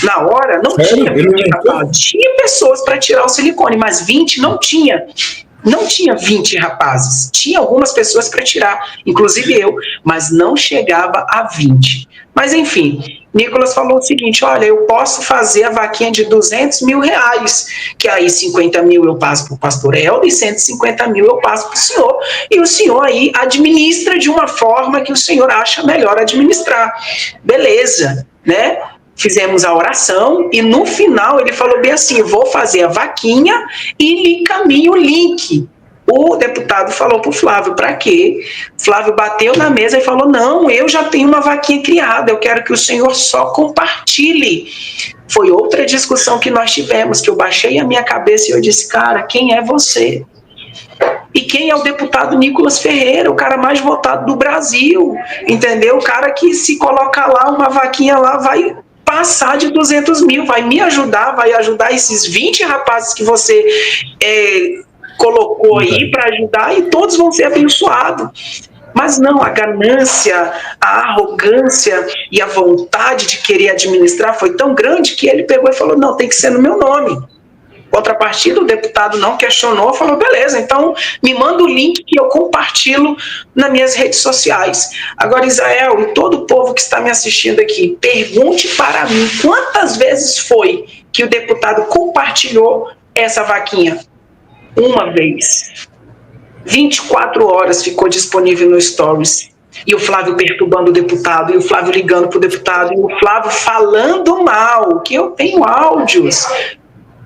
na hora, não tinha 20 rapazes. Tinha pessoas para tirar o silicone, mas 20 não tinha. Não tinha 20 rapazes, tinha algumas pessoas para tirar, inclusive eu, mas não chegava a 20. Mas enfim, Nicolas falou o seguinte, olha, eu posso fazer a vaquinha de 200 mil reais, que aí 50 mil eu passo para o pastor Helder e 150 mil eu passo para o senhor, e o senhor aí administra de uma forma que o senhor acha melhor administrar. Beleza, né? Fizemos a oração e no final ele falou bem assim, vou fazer a vaquinha e lhe encaminho o link. O deputado falou para o Flávio, para quê? Flávio bateu na mesa e falou, não, eu já tenho uma vaquinha criada, eu quero que o senhor só compartilhe. Foi outra discussão que nós tivemos, que eu baixei a minha cabeça e eu disse, cara, quem é você? E quem é o deputado Nicolas Ferreira, o cara mais votado do Brasil, entendeu? O cara que se colocar lá, uma vaquinha lá, vai passar de 200 mil, vai me ajudar, vai ajudar esses 20 rapazes que você colocou aí para ajudar e todos vão ser abençoados. Mas não, a ganância, a arrogância e a vontade de querer administrar foi tão grande que ele pegou e falou, não, tem que ser no meu nome. Contrapartida, o deputado não questionou, falou, beleza, então me manda o link que eu compartilho nas minhas redes sociais. Agora, Israel e todo o povo que está me assistindo aqui, pergunte para mim quantas vezes foi que o deputado compartilhou essa vaquinha? Uma vez. 24 horas ficou disponível no Stories. E o Flávio perturbando o deputado, e o Flávio ligando para o deputado, e o Flávio falando mal, que eu tenho áudios,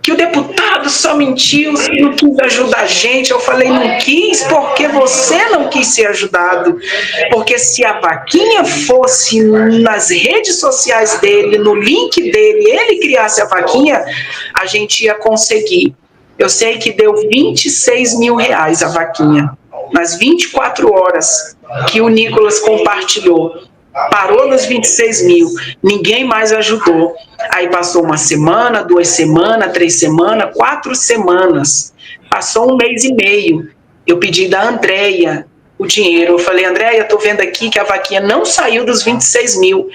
que o deputado só mentiu, que não quis ajudar a gente. Eu falei, não quis porque você não quis ser ajudado. Porque se a vaquinha fosse nas redes sociais dele, no link dele, ele criasse a vaquinha, a gente ia conseguir. Eu sei que deu 26 mil reais a vaquinha. Nas 24 horas que o Nicolas compartilhou, parou nos 26 mil, ninguém mais ajudou. Aí passou uma semana, 2 semanas, 3 semanas, 4 semanas. Passou 1 mês e meio. Eu pedi da Andréia o dinheiro. Eu falei, Andréia, estou vendo aqui que a vaquinha não saiu dos 26 mil.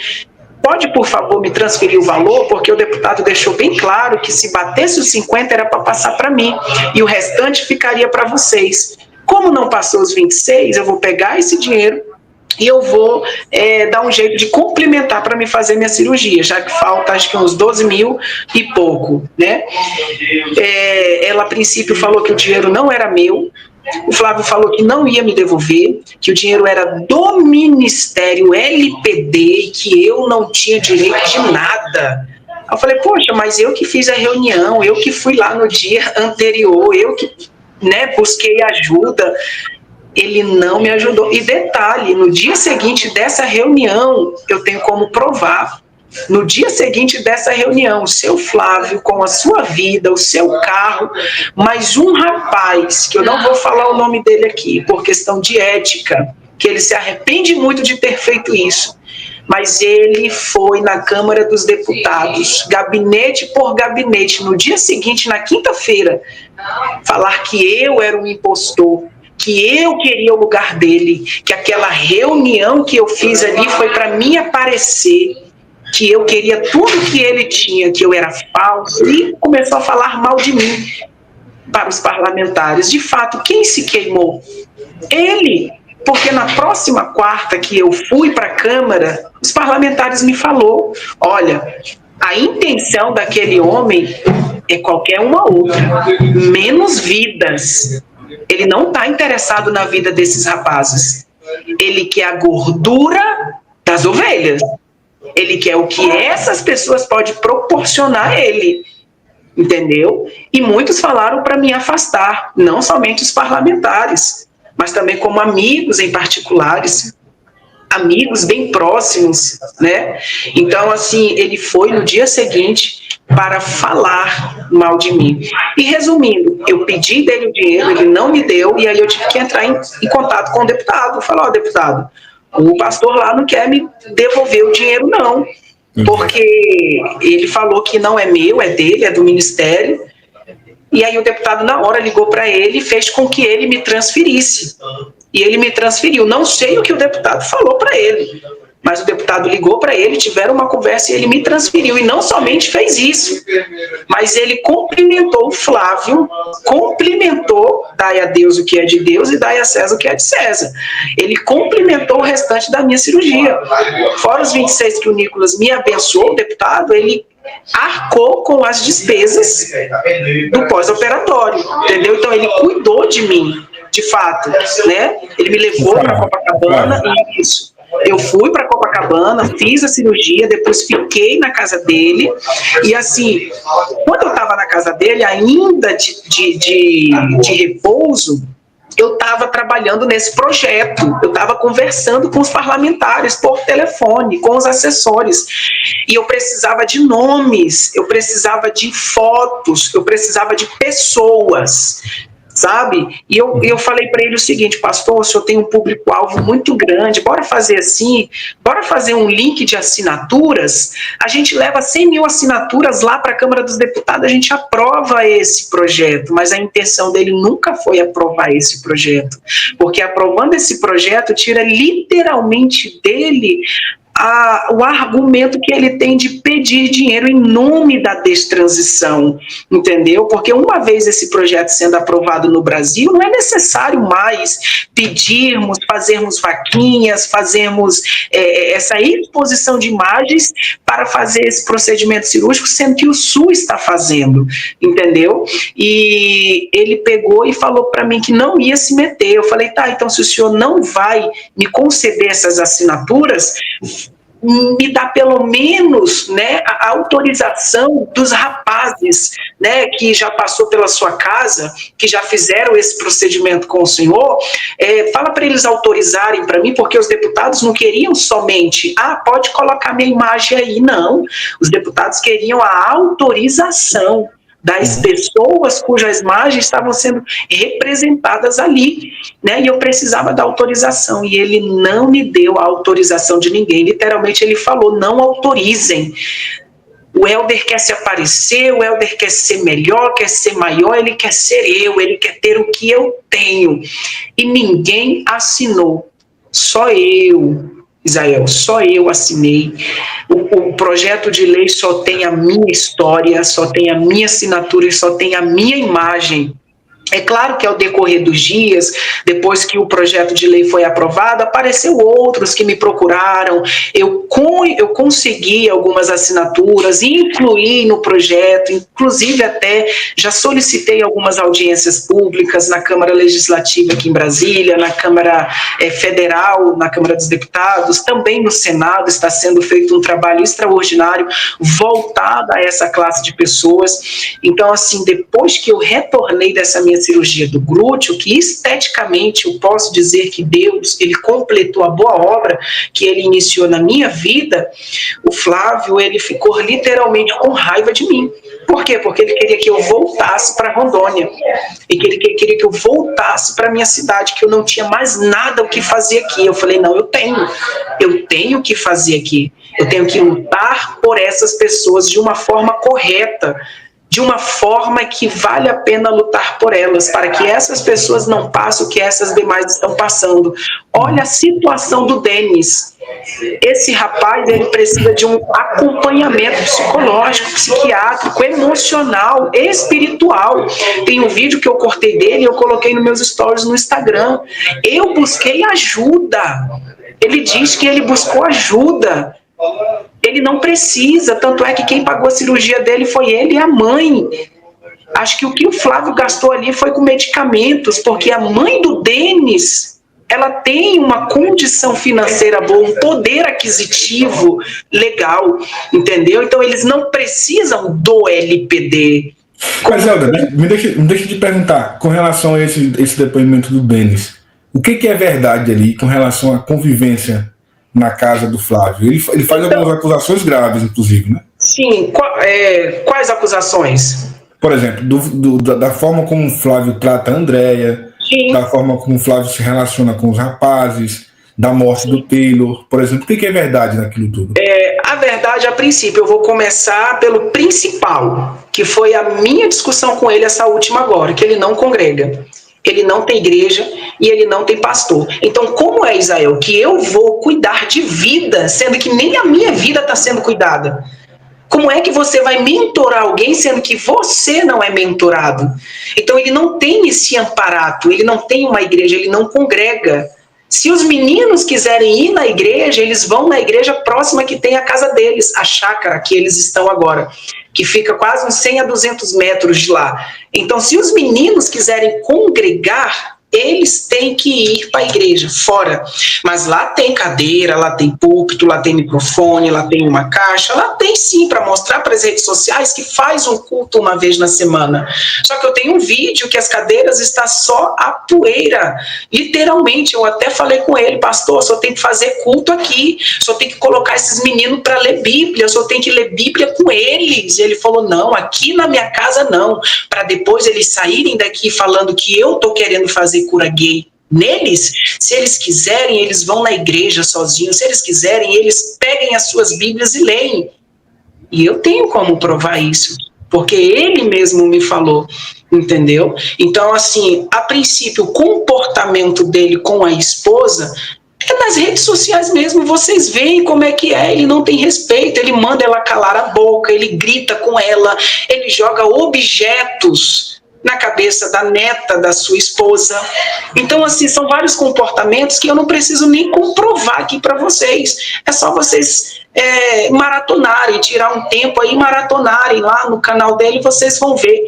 Pode, por favor, me transferir o valor? Porque o deputado deixou bem claro que se batesse os 50 era para passar para mim e o restante ficaria para vocês. Como não passou os 26, eu vou pegar esse dinheiro e eu vou dar um jeito de complementar para me fazer minha cirurgia, já que falta acho que uns 12 mil e pouco, né? Ela a princípio falou que o dinheiro não era meu, o Flávio falou que não ia me devolver, que o dinheiro era do Ministério LPD e que eu não tinha direito de nada. Eu falei, poxa, mas eu que fiz a reunião, eu que fui lá no dia anterior, eu que, né, busquei ajuda. Ele não me ajudou. E detalhe, no dia seguinte dessa reunião, eu tenho como provar No dia seguinte dessa reunião, o seu Flávio, com a sua vida, o seu carro, mais um rapaz, que eu não vou falar o nome dele aqui, por questão de ética, que ele se arrepende muito de ter feito isso, mas ele foi na Câmara dos Deputados, gabinete por gabinete, no dia seguinte, na quinta-feira, falar que eu era um impostor, que eu queria o lugar dele, que aquela reunião que eu fiz ali foi para mim aparecer, que eu queria tudo que ele tinha, que eu era falso, e começou a falar mal de mim para os parlamentares. De fato, quem se queimou? Ele, porque na próxima quarta que eu fui para a Câmara, os parlamentares me falou, olha, a intenção daquele homem é qualquer uma outra, menos vidas. Ele não está interessado na vida desses rapazes. Ele quer a gordura das ovelhas. Ele quer o que essas pessoas podem proporcionar a ele, entendeu? E muitos falaram para me afastar, não somente os parlamentares, mas também como amigos em particulares, amigos bem próximos, né? Então, assim, ele foi no dia seguinte para falar mal de mim. E resumindo, eu pedi dele o dinheiro, ele não me deu, e aí eu tive que entrar em contato com o deputado. Eu falei, ó, deputado, o pastor lá não quer me devolver o dinheiro, não, porque ele falou que não é meu, é dele, é do ministério. E aí o deputado, na hora, ligou para ele e fez com que ele me transferisse. E ele me transferiu. Não sei o que o deputado falou para ele, mas o deputado ligou para ele, tiveram uma conversa e ele me transferiu. E não somente fez isso, mas ele cumprimentou o Flávio, cumprimentou, dai a Deus o que é de Deus e dai a César o que é de César. Ele cumprimentou o restante da minha cirurgia. Fora os 26 que o Nicolas me abençoou, o deputado, ele arcou com as despesas do pós-operatório, entendeu? Então ele cuidou de mim, de fato, né? Ele me levou para Copacabana e isso. Eu fui para Copacabana, fiz a cirurgia, depois fiquei na casa dele. E assim, quando eu estava na casa dele, ainda de repouso, eu estava trabalhando nesse projeto, eu estava conversando com os parlamentares por telefone, com os assessores, e eu precisava de nomes, eu precisava de fotos, eu precisava de pessoas, sabe? E eu falei para ele o seguinte, pastor, o senhor tem um público-alvo muito grande, bora fazer assim, bora fazer um link de assinaturas, a gente leva 100 mil assinaturas lá para a Câmara dos Deputados, a gente aprova esse projeto, mas a intenção dele nunca foi aprovar esse projeto, porque aprovando esse projeto tira literalmente dele o argumento que ele tem de pedir dinheiro em nome da destransição, entendeu? Porque uma vez esse projeto sendo aprovado no Brasil, não é necessário mais pedirmos, fazermos vaquinhas, fazermos essa exposição de imagens para fazer esse procedimento cirúrgico, sendo que o SUS está fazendo, entendeu? E ele pegou e falou para mim que não ia se meter. Eu falei, tá, então se o senhor não vai me conceder essas assinaturas, me dá pelo menos, né, a autorização dos rapazes, né, que já passou pela sua casa, que já fizeram esse procedimento com o senhor, fala para eles autorizarem para mim, porque os deputados não queriam somente, pode colocar minha imagem aí, não, os deputados queriam a autorização das pessoas cujas imagens estavam sendo representadas ali, né? E eu precisava da autorização, e ele não me deu a autorização de ninguém, literalmente ele falou, não autorizem. O Helder quer se aparecer, o Helder quer ser melhor, quer ser maior, ele quer ser eu, ele quer ter o que eu tenho, e ninguém assinou, só eu, Isael, só eu assinei. O projeto de lei só tem a minha história, só tem a minha assinatura e só tem a minha imagem. É claro que ao decorrer dos dias, depois que o projeto de lei foi aprovado, apareceu outros que me procuraram, eu consegui algumas assinaturas, incluí no projeto, inclusive até já solicitei algumas audiências públicas na Câmara Legislativa aqui em Brasília, na Câmara Federal, na Câmara dos Deputados, também no Senado está sendo feito um trabalho extraordinário voltado a essa classe de pessoas. Então, assim, depois que eu retornei dessa minha cirurgia do glúteo, que esteticamente eu posso dizer que Deus, ele completou a boa obra que ele iniciou na minha vida, o Flávio, ele ficou literalmente com raiva de mim. Por quê? Porque ele queria que eu voltasse para Rondônia. E que ele queria que eu voltasse para minha cidade, que eu não tinha mais nada o que fazer aqui. Eu falei, não, eu tenho o que fazer aqui. Eu tenho que lutar por essas pessoas de uma forma correta, de uma forma que vale a pena lutar por elas, para que essas pessoas não passem o que essas demais estão passando. Olha a situação do Denis. Esse rapaz, ele precisa de um acompanhamento psicológico, psiquiátrico, emocional, espiritual. Tem um vídeo que eu cortei dele e eu coloquei nos meus stories no Instagram. Eu busquei ajuda. Ele diz que ele buscou ajuda. Ele não precisa, tanto é que quem pagou a cirurgia dele foi ele e a mãe. Acho que o que o Flávio gastou ali foi com medicamentos, porque a mãe do Denis, ela tem uma condição financeira boa, um poder aquisitivo legal, entendeu? Então eles não precisam do LPD. Mas, Helder, me deixa te perguntar, com relação a esse depoimento do Denis, o que é verdade ali com relação à convivência na casa do Flávio? Ele faz algumas acusações graves, inclusive, né? Sim, quais acusações? Por exemplo, da forma como o Flávio trata a Andréia, da forma como o Flávio se relaciona com os rapazes, da morte do Taylor, por exemplo. O que é verdade naquilo tudo? A verdade, a princípio, eu vou começar pelo principal, que foi a minha discussão com ele essa última agora, que ele não congrega. Ele não tem igreja e ele não tem pastor. Então, como é, Isael, que eu vou cuidar de vida, sendo que nem a minha vida está sendo cuidada? Como é que você vai mentorar alguém, sendo que você não é mentorado? Então, ele não tem esse amparato, ele não tem uma igreja, ele não congrega. Se os meninos quiserem ir na igreja, eles vão na igreja próxima que tem a casa deles, a chácara que eles estão agora, que fica quase uns 100 a 200 metros de lá. Então, se os meninos quiserem congregar, eles têm que ir para a igreja, fora. Mas lá tem cadeira, lá tem púlpito, lá tem microfone, lá tem uma caixa, lá tem sim para mostrar para as redes sociais que faz um culto uma vez na semana. Só que eu tenho um vídeo que as cadeiras está só a poeira. Literalmente, eu até falei com ele, pastor, só tem que fazer culto aqui, só tem que colocar esses meninos para ler Bíblia, só tem que ler Bíblia com eles. E ele falou, não, aqui na minha casa não, para depois eles saírem daqui falando que eu estou querendo fazer cura gay neles. Se eles quiserem, eles vão na igreja sozinhos. Se eles quiserem, eles peguem as suas Bíblias e leem. E eu tenho como provar isso, porque ele mesmo me falou, entendeu? Então, assim, a princípio, o comportamento dele com a esposa é nas redes sociais mesmo, vocês veem como é que é, ele não tem respeito, ele manda ela calar a boca, ele grita com ela, ele joga objetos na cabeça da neta da sua esposa. Então, assim, são vários comportamentos que eu não preciso nem comprovar aqui para vocês. É só vocês maratonarem, tirar um tempo aí, maratonarem lá no canal dele, vocês vão ver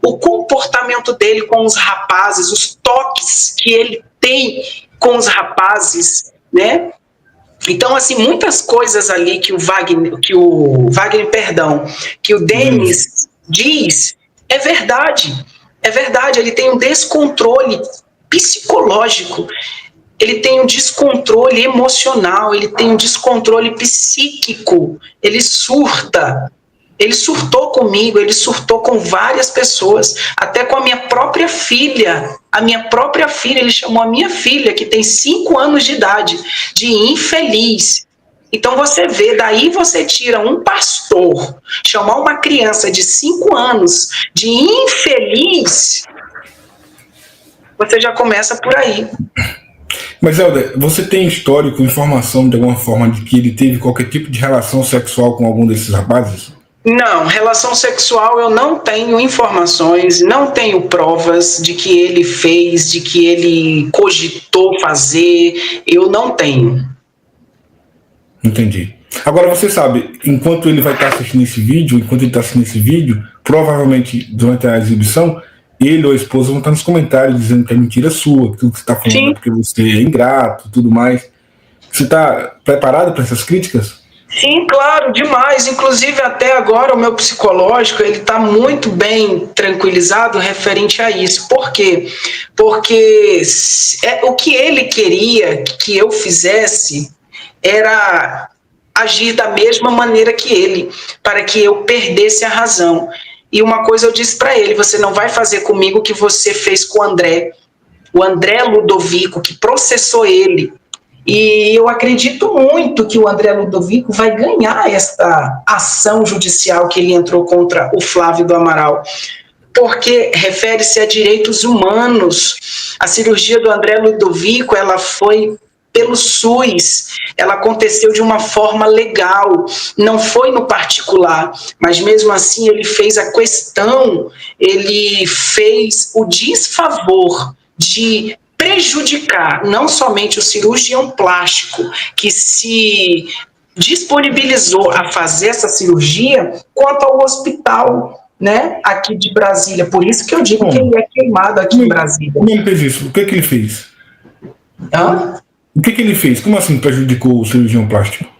o comportamento dele com os rapazes, os toques que ele tem com os rapazes, né? Então, assim, muitas coisas ali que o Denis diz, é verdade, ele tem um descontrole psicológico, ele tem um descontrole emocional, ele tem um descontrole psíquico, ele surta. Ele surtou comigo, ele surtou com várias pessoas, até com a minha própria filha. A minha própria filha, ele chamou a minha filha, que tem 5 anos de idade, de infeliz. Então você vê, daí você tira um pastor, chamar uma criança de 5 anos de infeliz, você já começa por aí. Mas, Helder, você tem histórico, informação de alguma forma de que ele teve qualquer tipo de relação sexual com algum desses rapazes? Não, relação sexual eu não tenho informações, não tenho provas de que ele fez, de que ele cogitou fazer, eu não tenho. Entendi. Agora você sabe, enquanto ele vai estar assistindo esse vídeo, provavelmente durante a exibição, ele ou a esposa vão estar nos comentários dizendo que é mentira sua, que tudo que você está falando Sim. é porque você é ingrato, tudo mais. Você está preparado para essas críticas? Sim, claro, demais. Inclusive, até agora, o meu psicológico ele está muito bem tranquilizado referente a isso. Por quê? Porque o que ele queria que eu fizesse era agir da mesma maneira que ele, para que eu perdesse a razão. E uma coisa eu disse para ele: você não vai fazer comigo o que você fez com o André Ludovico, que processou ele. E eu acredito muito que o André Ludovico vai ganhar esta ação judicial que ele entrou contra o Flávio do Amaral, porque refere-se a direitos humanos. A cirurgia do André Ludovico, ela foi pelo SUS, ela aconteceu de uma forma legal, não foi no particular, mas mesmo assim ele fez a questão, ele fez o desfavor de prejudicar não somente o cirurgião plástico que se disponibilizou a fazer essa cirurgia, quanto ao hospital, né, aqui de Brasília. Por isso que eu digo que ele é queimado aqui em Brasília. Como ele fez isso? O que ele fez? Hã? O que ele fez? Como assim prejudicou o cirurgião plástico?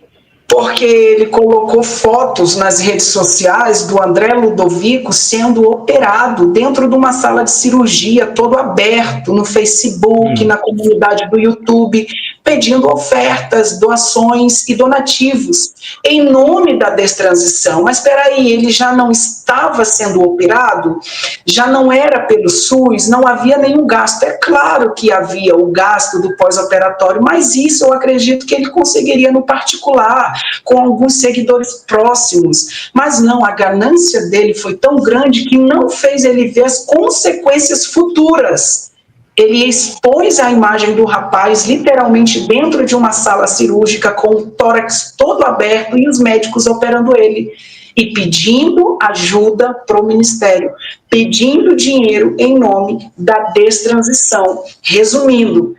Porque ele colocou fotos nas redes sociais do André Ludovico sendo operado dentro de uma sala de cirurgia, todo aberto, no Facebook, na comunidade do YouTube, pedindo ofertas, doações e donativos, em nome da destransição. Mas espera aí, ele já não estava sendo operado? Já não era pelo SUS? Não havia nenhum gasto? É claro que havia o gasto do pós-operatório, mas isso eu acredito que ele conseguiria no particular, com alguns seguidores próximos. Mas não, a ganância dele foi tão grande que não fez ele ver as consequências futuras. Ele expôs a imagem do rapaz literalmente dentro de uma sala cirúrgica com o tórax todo aberto e os médicos operando ele e pedindo ajuda para o ministério, pedindo dinheiro em nome da destransição. Resumindo,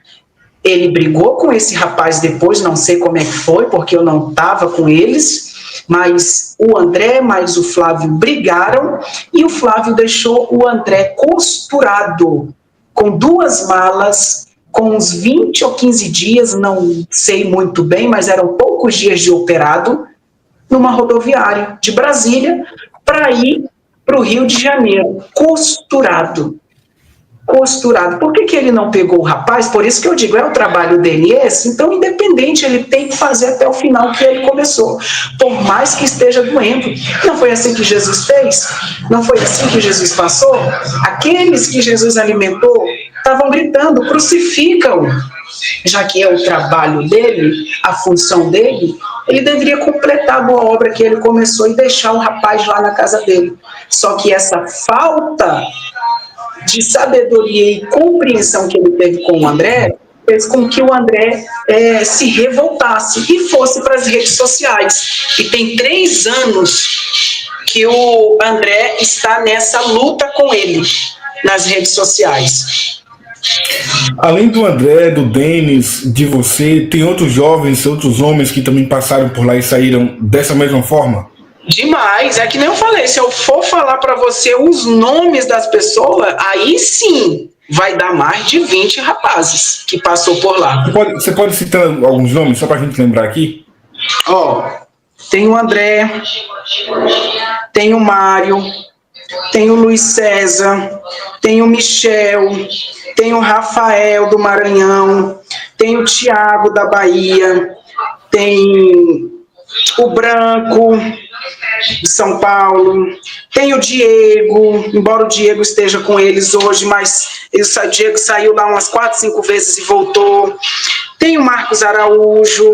ele brigou com esse rapaz depois, não sei como é que foi, porque eu não estava com eles, mas o André mais o Flávio brigaram e o Flávio deixou o André costurado, com 2 malas, com uns 20 ou 15 dias, não sei muito bem, mas eram poucos dias de operado, numa rodoviária de Brasília, para ir para o Rio de Janeiro, costurado. Por que ele não pegou o rapaz? Por isso que eu digo, é o trabalho dele esse, então independente, ele tem que fazer até o final que ele começou, por mais que esteja doendo. Não foi assim que Jesus fez? Não foi assim que Jesus passou? Aqueles que Jesus alimentou estavam gritando, crucificam. Já que é o trabalho dele, a função dele, ele deveria completar a boa obra que ele começou e deixar o rapaz lá na casa dele. Só que essa falta de sabedoria e compreensão que ele teve com o André, fez com que o André se revoltasse e fosse para as redes sociais. E tem 3 anos que o André está nessa luta com ele, nas redes sociais. Além do André, do Denis, de você, tem outros jovens, outros homens que também passaram por lá e saíram dessa mesma forma? Demais, é que nem eu falei, se eu for falar para você os nomes das pessoas, aí sim vai dar mais de 20 rapazes que passou por lá. Você pode citar alguns nomes, só para a gente lembrar aqui? Tem o André, tem o Mário, tem o Luiz César, tem o Michel, tem o Rafael do Maranhão, tem o Tiago da Bahia, tem o Branco de São Paulo, tem o Diego, embora o Diego esteja com eles hoje, mas o Diego saiu lá umas 4, 5 vezes e voltou. Tem o Marcos Araújo,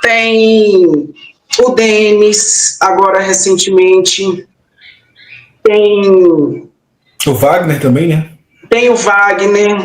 tem o Denis, agora recentemente, tem o Wagner também, né? Tem o Wagner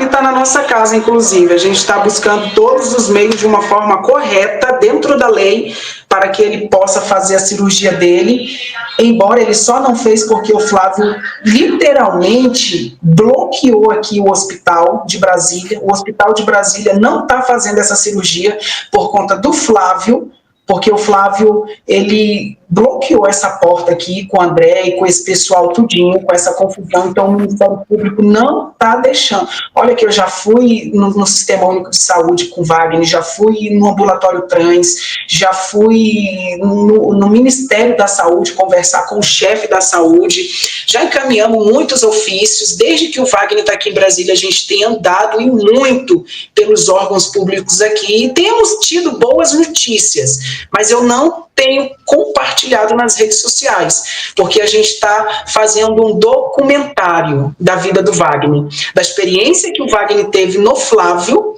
está na nossa casa, inclusive. A gente está buscando todos os meios de uma forma correta, dentro da lei, para que ele possa fazer a cirurgia dele, embora ele só não fez porque o Flávio literalmente bloqueou aqui o hospital de Brasília. O hospital de Brasília não está fazendo essa cirurgia por conta do Flávio, porque o Flávio, ele bloqueou essa porta aqui com o André e com esse pessoal tudinho, com essa confusão. Então o Ministério Público não está deixando. Olha que eu já fui no Sistema Único de Saúde com o Wagner, já fui no ambulatório trans, já fui no Ministério da Saúde conversar com o chefe da saúde, já encaminhamos muitos ofícios. Desde que o Wagner está aqui em Brasília, a gente tem andado e muito pelos órgãos públicos aqui e temos tido boas notícias, mas eu não tenho compartilhado nas redes sociais, porque a gente está fazendo um documentário da vida do Wagner, da experiência que o Wagner teve no Flávio,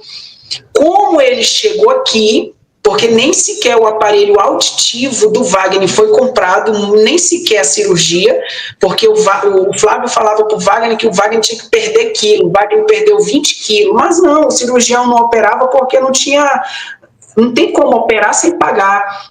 como ele chegou aqui, porque nem sequer o aparelho auditivo do Wagner foi comprado, nem sequer a cirurgia, porque o Flávio falava para o Wagner que o Wagner tinha que perder quilo, o Wagner perdeu 20 quilos, mas não, o cirurgião não operava porque não tem como operar sem pagar,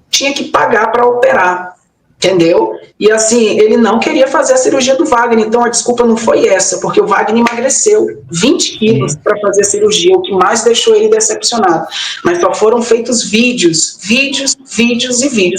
tinha que pagar para operar, entendeu? E assim, ele não queria fazer a cirurgia do Wagner, então a desculpa não foi essa, porque o Wagner emagreceu 20 quilos para fazer a cirurgia, o que mais deixou ele decepcionado. Mas só foram feitos vídeos.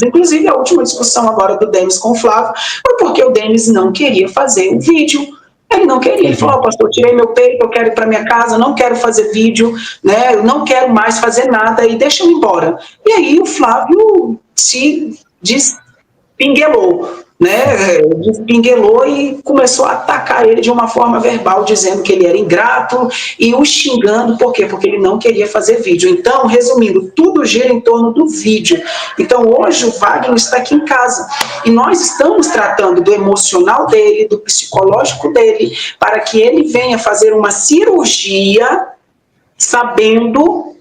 Inclusive a última discussão agora do Denis com o Flávio foi porque o Denis não queria fazer o vídeo. Ele não queria, ele falou: pastor, tirei meu peito, eu quero ir para minha casa, não quero fazer vídeo, né? Eu não quero mais fazer nada e deixa eu ir embora. E aí o Flávio se despinguelou, né? Despinguelou e começou a atacar ele de uma forma verbal, dizendo que ele era ingrato e o xingando. Por quê? Porque ele não queria fazer vídeo. Então, resumindo, tudo gira em torno do vídeo. Então, hoje o Wagner está aqui em casa e nós estamos tratando do emocional dele, do psicológico dele, para que ele venha fazer uma cirurgia sabendo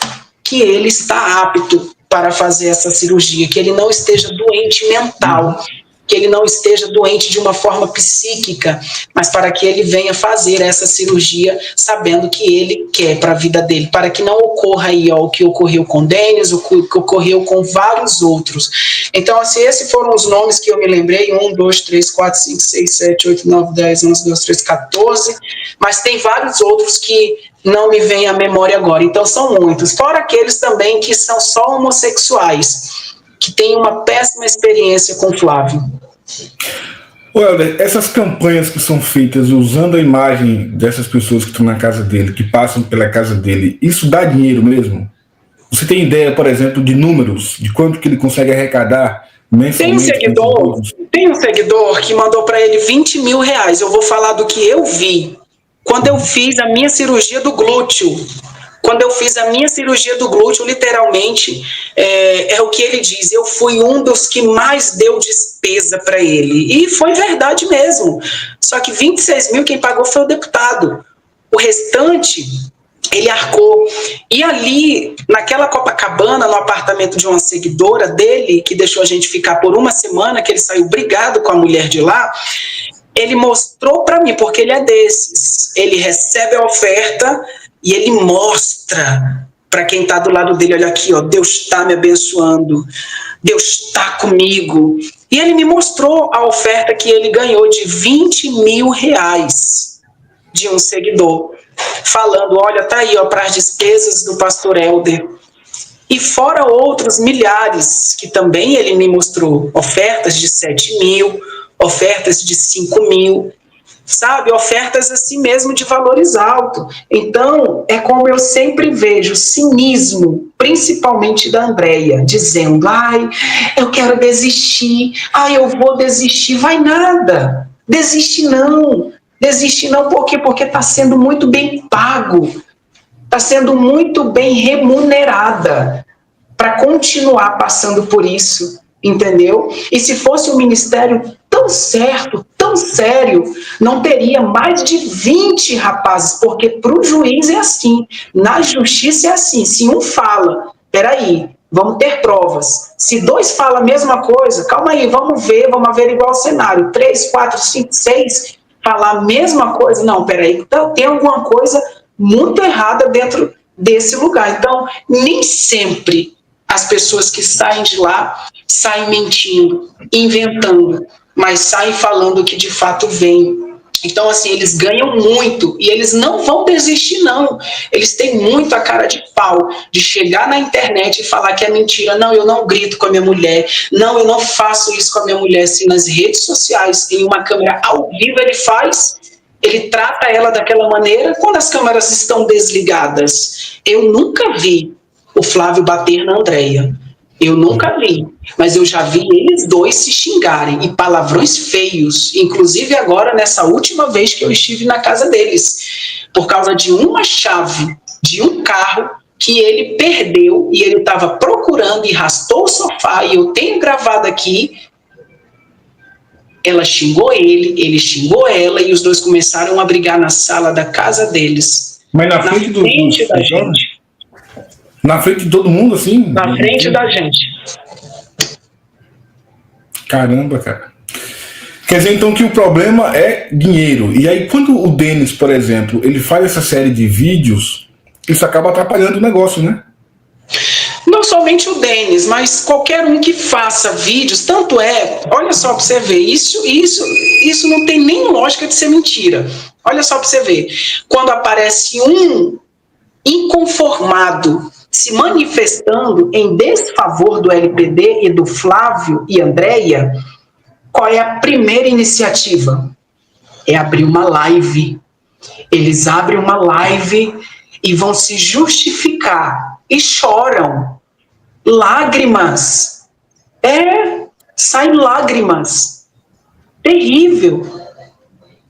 que ele está apto para fazer essa cirurgia, que ele não esteja doente mental, que ele não esteja doente de uma forma psíquica, mas para que ele venha fazer essa cirurgia sabendo que ele quer para a vida dele, para que não ocorra aí o que ocorreu com o Denis, o que ocorreu com vários outros. Então, assim, esses foram os nomes que eu me lembrei: 1, 2, 3, 4, 5, 6, 7, 8, 9, 10, 11, 12, 13, 14, mas tem vários outros que não me vem à memória agora. Então, são muitos. Fora aqueles também que são só homossexuais, que têm uma péssima experiência com Flávio. Helder, essas campanhas que são feitas usando a imagem dessas pessoas que estão na casa dele, que passam pela casa dele, isso dá dinheiro mesmo? Você tem ideia, por exemplo, de números, de quanto que ele consegue arrecadar mensalmente? Tem um seguidor que mandou para ele 20 mil reais. Eu vou falar do que eu vi. Quando eu fiz a minha cirurgia do glúteo, literalmente, é o que ele diz: eu fui um dos que mais deu despesa para ele. E foi verdade mesmo. Só que 26 mil quem pagou foi o deputado. O restante, ele arcou. E ali, naquela Copacabana, no apartamento de uma seguidora dele, que deixou a gente ficar por uma semana, que ele saiu brigado com a mulher de lá, ele mostrou para mim, porque ele é desses. Ele recebe a oferta e ele mostra para quem está do lado dele: olha aqui, ó, Deus está me abençoando, Deus está comigo. E ele me mostrou a oferta que ele ganhou de 20 mil reais de um seguidor, falando: olha, tá aí, ó, para as despesas do pastor Helder. E fora outros milhares que também ele me mostrou, ofertas de 7 mil, ofertas de 5 mil, sabe, ofertas assim mesmo de valores altos. Então, é como eu sempre vejo, cinismo, principalmente da Andréia, dizendo: ai, eu quero desistir, ai, eu vou desistir. Vai nada, desiste não, por quê? Porque está sendo muito bem pago, está sendo muito bem remunerada para continuar passando por isso, entendeu? E se fosse um ministério tão certo, tão sério, não teria mais de 20 rapazes, porque para o juiz é assim, na justiça é assim: se um fala, peraí, vamos ter provas. Se 2 falam a mesma coisa, calma aí, vamos averiguar o cenário. 3, 4, 5, 6 falar a mesma coisa, não, peraí, então tem alguma coisa muito errada dentro desse lugar. Então, nem sempre as pessoas que saem de lá saem mentindo, inventando, mas saem falando o que de fato vem Então, assim, eles ganham muito e eles não vão desistir, não. Eles têm muito a cara de pau de chegar na internet e falar que é mentira. Não, eu não grito com a minha mulher. Não, eu não faço isso com a minha mulher. Se nas redes sociais, em uma câmera ao vivo, ele faz, ele trata ela daquela maneira quando as câmeras estão desligadas. Eu nunca vi o Flávio bater na Andréia. Eu nunca vi, mas eu já vi eles dois se xingarem, e palavrões feios, inclusive agora nessa última vez que eu estive na casa deles, por causa de uma chave de um carro que ele perdeu e ele estava procurando e arrastou o sofá, e eu tenho gravado aqui. Ela xingou ele xingou ela, e os dois começaram a brigar na sala da casa deles. Mas na frente da gente. Na frente de todo mundo, assim? Na frente da gente. Caramba, cara. Quer dizer, então, que o problema é dinheiro. E aí, quando o Denis, por exemplo, ele faz essa série de vídeos, isso acaba atrapalhando o negócio, né? Não somente o Denis, mas qualquer um que faça vídeos, tanto é, olha só para você ver, isso não tem nem lógica de ser mentira. Olha só para você ver, quando aparece um inconformado se manifestando em desfavor do LPD e do Flávio e Andréia, qual é a primeira iniciativa? É abrir uma live. Eles abrem uma live e vão se justificar e choram. Lágrimas. Saem lágrimas. Terrível.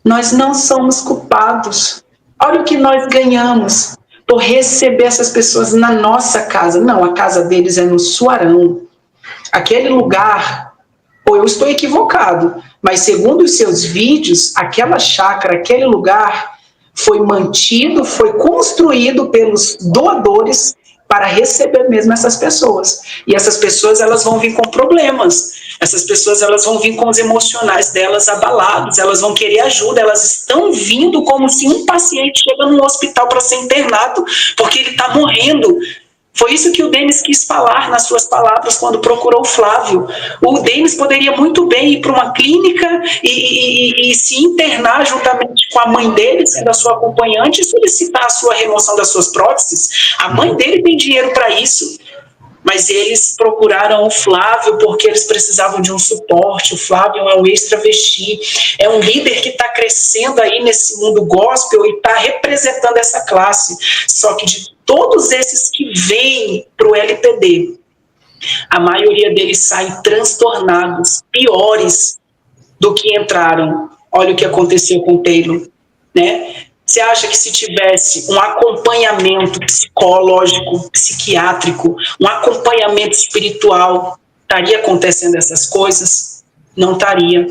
Nós não somos culpados. Olha o que nós ganhamos por receber essas pessoas na nossa casa. Não, a casa deles é no Suarão. Aquele lugar, ou eu estou equivocado, mas segundo os seus vídeos, aquela chácara, aquele lugar foi mantido, foi construído pelos doadores para receber mesmo essas pessoas. E essas pessoas, elas vão vir com problemas. Essas pessoas, elas vão vir com os emocionais delas abalados, elas vão querer ajuda, elas estão vindo como se um paciente chega num hospital para ser internado porque ele está morrendo. Foi isso que o Denis quis falar nas suas palavras quando procurou o Flávio. O Denis poderia muito bem ir para uma clínica e se internar juntamente com a mãe dele, sendo a sua acompanhante, e solicitar a sua remoção das suas próteses. A mãe dele tem dinheiro para isso. Mas eles procuraram o Flávio porque eles precisavam de um suporte. O Flávio é um ex-travesti, é um líder que está crescendo aí nesse mundo gospel e está representando essa classe. Só que de todos esses que vêm para o LPD, a maioria deles saem transtornados, piores do que entraram. Olha o que aconteceu com o Taylor, né? Você acha que se tivesse um acompanhamento psicológico, psiquiátrico, um acompanhamento espiritual, estaria acontecendo essas coisas? Não estaria.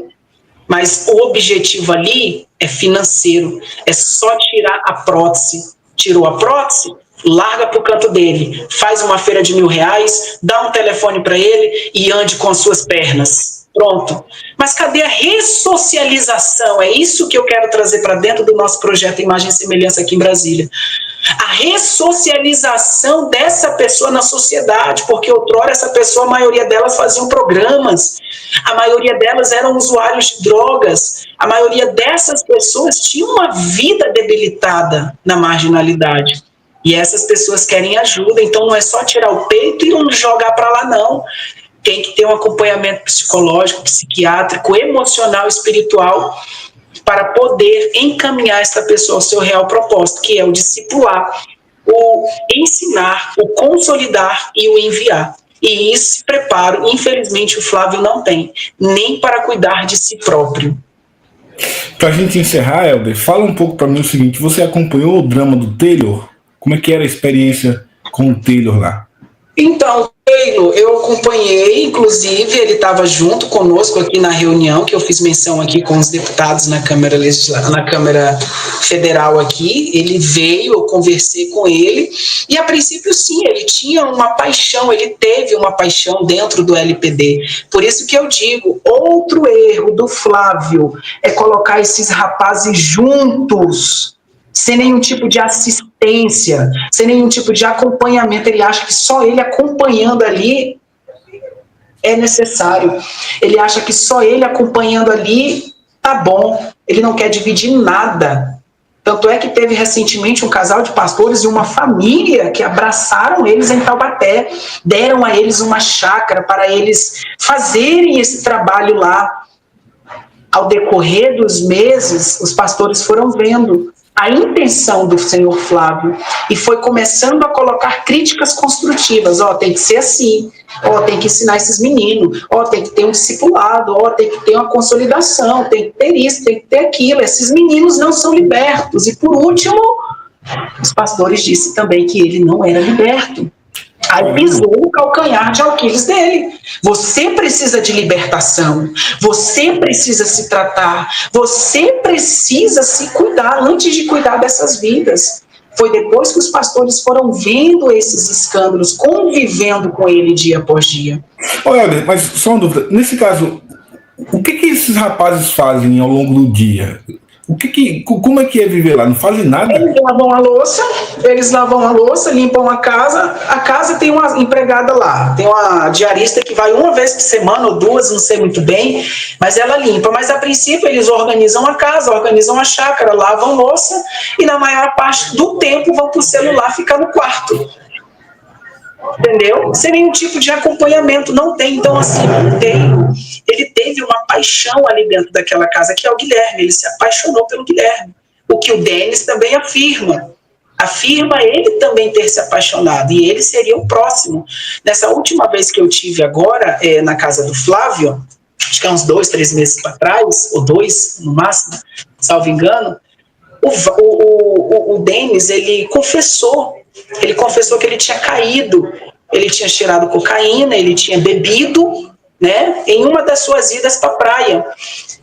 Mas o objetivo ali é financeiro, é só tirar a prótese. Tirou a prótese? Larga para o canto dele, faz uma feira de R$1.000, dá um telefone para ele e ande com as suas pernas. Pronto. Mas cadê a ressocialização? É isso que eu quero trazer para dentro do nosso projeto Imagem e Semelhança aqui em Brasília. A ressocialização dessa pessoa na sociedade, porque outrora essa pessoa, a maioria delas faziam programas, a maioria delas eram usuários de drogas, a maioria dessas pessoas tinha uma vida debilitada na marginalidade. E essas pessoas querem ajuda, então não é só tirar o peito e não jogar para lá, não. Tem que ter um acompanhamento psicológico, psiquiátrico, emocional, espiritual, para poder encaminhar essa pessoa ao seu real propósito, que é o discipular, o ensinar, o consolidar e o enviar. E esse preparo, infelizmente, o Flávio não tem, nem para cuidar de si próprio. Para a gente encerrar, Helder, fala um pouco para mim o seguinte: você acompanhou o drama do Taylor? Como é que era a experiência com o Taylor lá? Então, Taylor, eu acompanhei, inclusive, ele estava junto conosco aqui na reunião, que eu fiz menção aqui com os deputados na Câmara Federal aqui. Ele veio, eu conversei com ele, e a princípio sim, ele tinha uma paixão, ele teve uma paixão dentro do LPD. Por isso que eu digo, outro erro do Flávio é colocar esses rapazes juntos, sem nenhum tipo de assistência, sem nenhum tipo de acompanhamento. Ele acha que só ele acompanhando ali é necessário. Ele acha que só ele acompanhando ali tá bom. ele não quer dividir nada. Tanto é que teve recentemente um casal de pastores e uma família que abraçaram eles em Taubaté, deram a eles uma chácara para eles fazerem esse trabalho lá. Ao decorrer dos meses, os pastores foram vendo a intenção do senhor Flávio e foi começando a colocar críticas construtivas. Tem que ser assim, tem que ensinar esses meninos, tem que ter um discipulado, tem que ter uma consolidação, tem que ter isso, tem que ter aquilo. Esses meninos não são libertos. E por último, os pastores disseram também que ele não era liberto. Aí pisou o calcanhar de Aquiles dele. Você precisa de libertação, você precisa se tratar, você precisa se cuidar antes de cuidar dessas vidas. Foi depois que os pastores foram vendo esses escândalos, convivendo com ele dia após dia. Olha, mas só uma dúvida, nesse caso, o que esses rapazes fazem ao longo do dia? Como é que é viver lá? Não fazem nada? Eles lavam a louça, limpam a casa tem uma empregada lá, tem uma diarista que vai uma vez por semana ou duas, não sei muito bem, mas ela limpa. Mas a princípio eles organizam a casa, organizam a chácara, lavam louça e na maior parte do tempo vão pro celular ficar no quarto. Entendeu? Sem nenhum tipo de acompanhamento, não tem. Então, assim, ele teve uma paixão ali dentro daquela casa, que é o Guilherme. Ele se apaixonou pelo Guilherme. O que o Denis também afirma ele também ter se apaixonado, e ele seria o próximo. Nessa última vez que eu tive agora, na casa do Flávio, acho que há uns 2, 3 meses para trás, ou 2 no máximo, salvo engano, o Denis, ele confessou que ele tinha caído, ele tinha cheirado cocaína, ele tinha bebido, né, em uma das suas idas para a praia.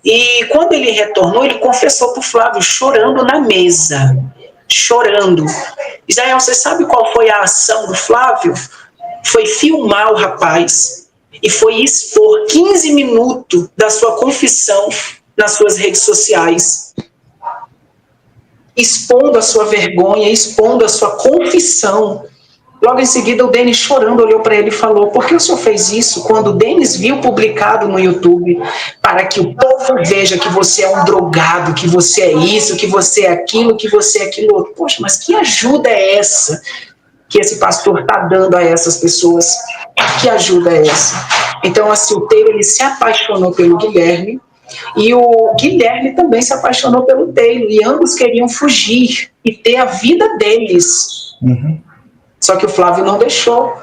E quando ele retornou, ele confessou para o Flávio, chorando na mesa, chorando. Israel, você sabe qual foi a ação do Flávio? Foi filmar o rapaz e foi expor 15 minutos da sua confissão nas suas redes sociais, expondo a sua vergonha, expondo a sua confissão. Logo em seguida, o Denis, chorando, olhou para ele e falou: por que o senhor fez isso? Quando o Denis viu publicado no YouTube, para que o povo veja que você é um drogado, que você é isso, que você é aquilo, que você é aquilo outro. Poxa, mas que ajuda é essa que esse pastor está dando a essas pessoas? Que ajuda é essa? Então, assim, o Teiro, ele se apaixonou pelo Guilherme, e o Guilherme também se apaixonou pelo Teiro, e ambos queriam fugir e ter a vida deles. Só que o Flávio não deixou.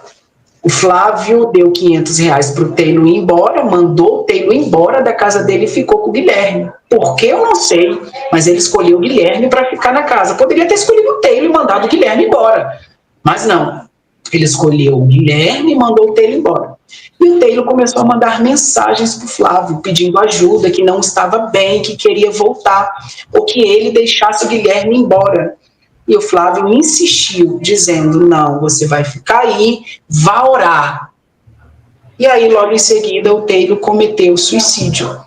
O Flávio deu R$500 para o Teiro ir embora, mandou o Teiro embora da casa dele e ficou com o Guilherme. Por que eu não sei, mas ele escolheu o Guilherme para ficar na casa. Poderia ter escolhido o Teiro e mandado o Guilherme embora, mas não. Ele escolheu o Guilherme e mandou o Teiro embora. E o Teiro começou a mandar mensagens para o Flávio, pedindo ajuda, que não estava bem, que queria voltar, ou que ele deixasse o Guilherme embora. E o Flávio insistiu, dizendo: não, você vai ficar aí, vá orar. E aí, logo em seguida, o Teiro cometeu suicídio.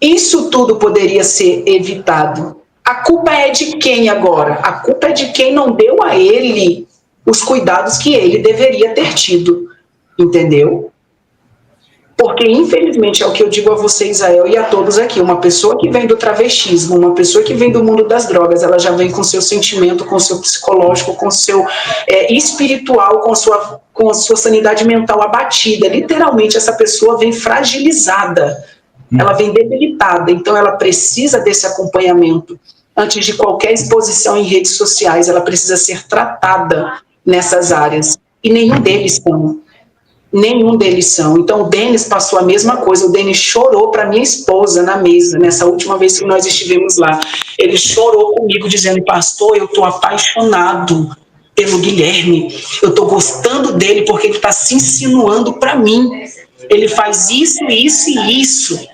Isso tudo poderia ser evitado. A culpa é de quem agora? A culpa é de quem não deu a ele os cuidados que ele deveria ter tido. Entendeu? Porque, infelizmente, é o que eu digo a você, Israel, e a todos aqui: uma pessoa que vem do travestismo, uma pessoa que vem do mundo das drogas, ela já vem com seu sentimento, com seu psicológico, com seu espiritual, com a sua sanidade mental abatida. Literalmente, essa pessoa vem fragilizada, ela vem debilitada, então ela precisa desse acompanhamento. Antes de qualquer exposição em redes sociais, ela precisa ser tratada nessas áreas, e nenhum deles são. Então o Denis passou a mesma coisa. O Denis chorou para minha esposa na mesa, nessa última vez que nós estivemos lá. Ele chorou comigo dizendo: pastor, eu estou apaixonado pelo Guilherme, eu estou gostando dele porque ele está se insinuando para mim, ele faz isso, isso e isso.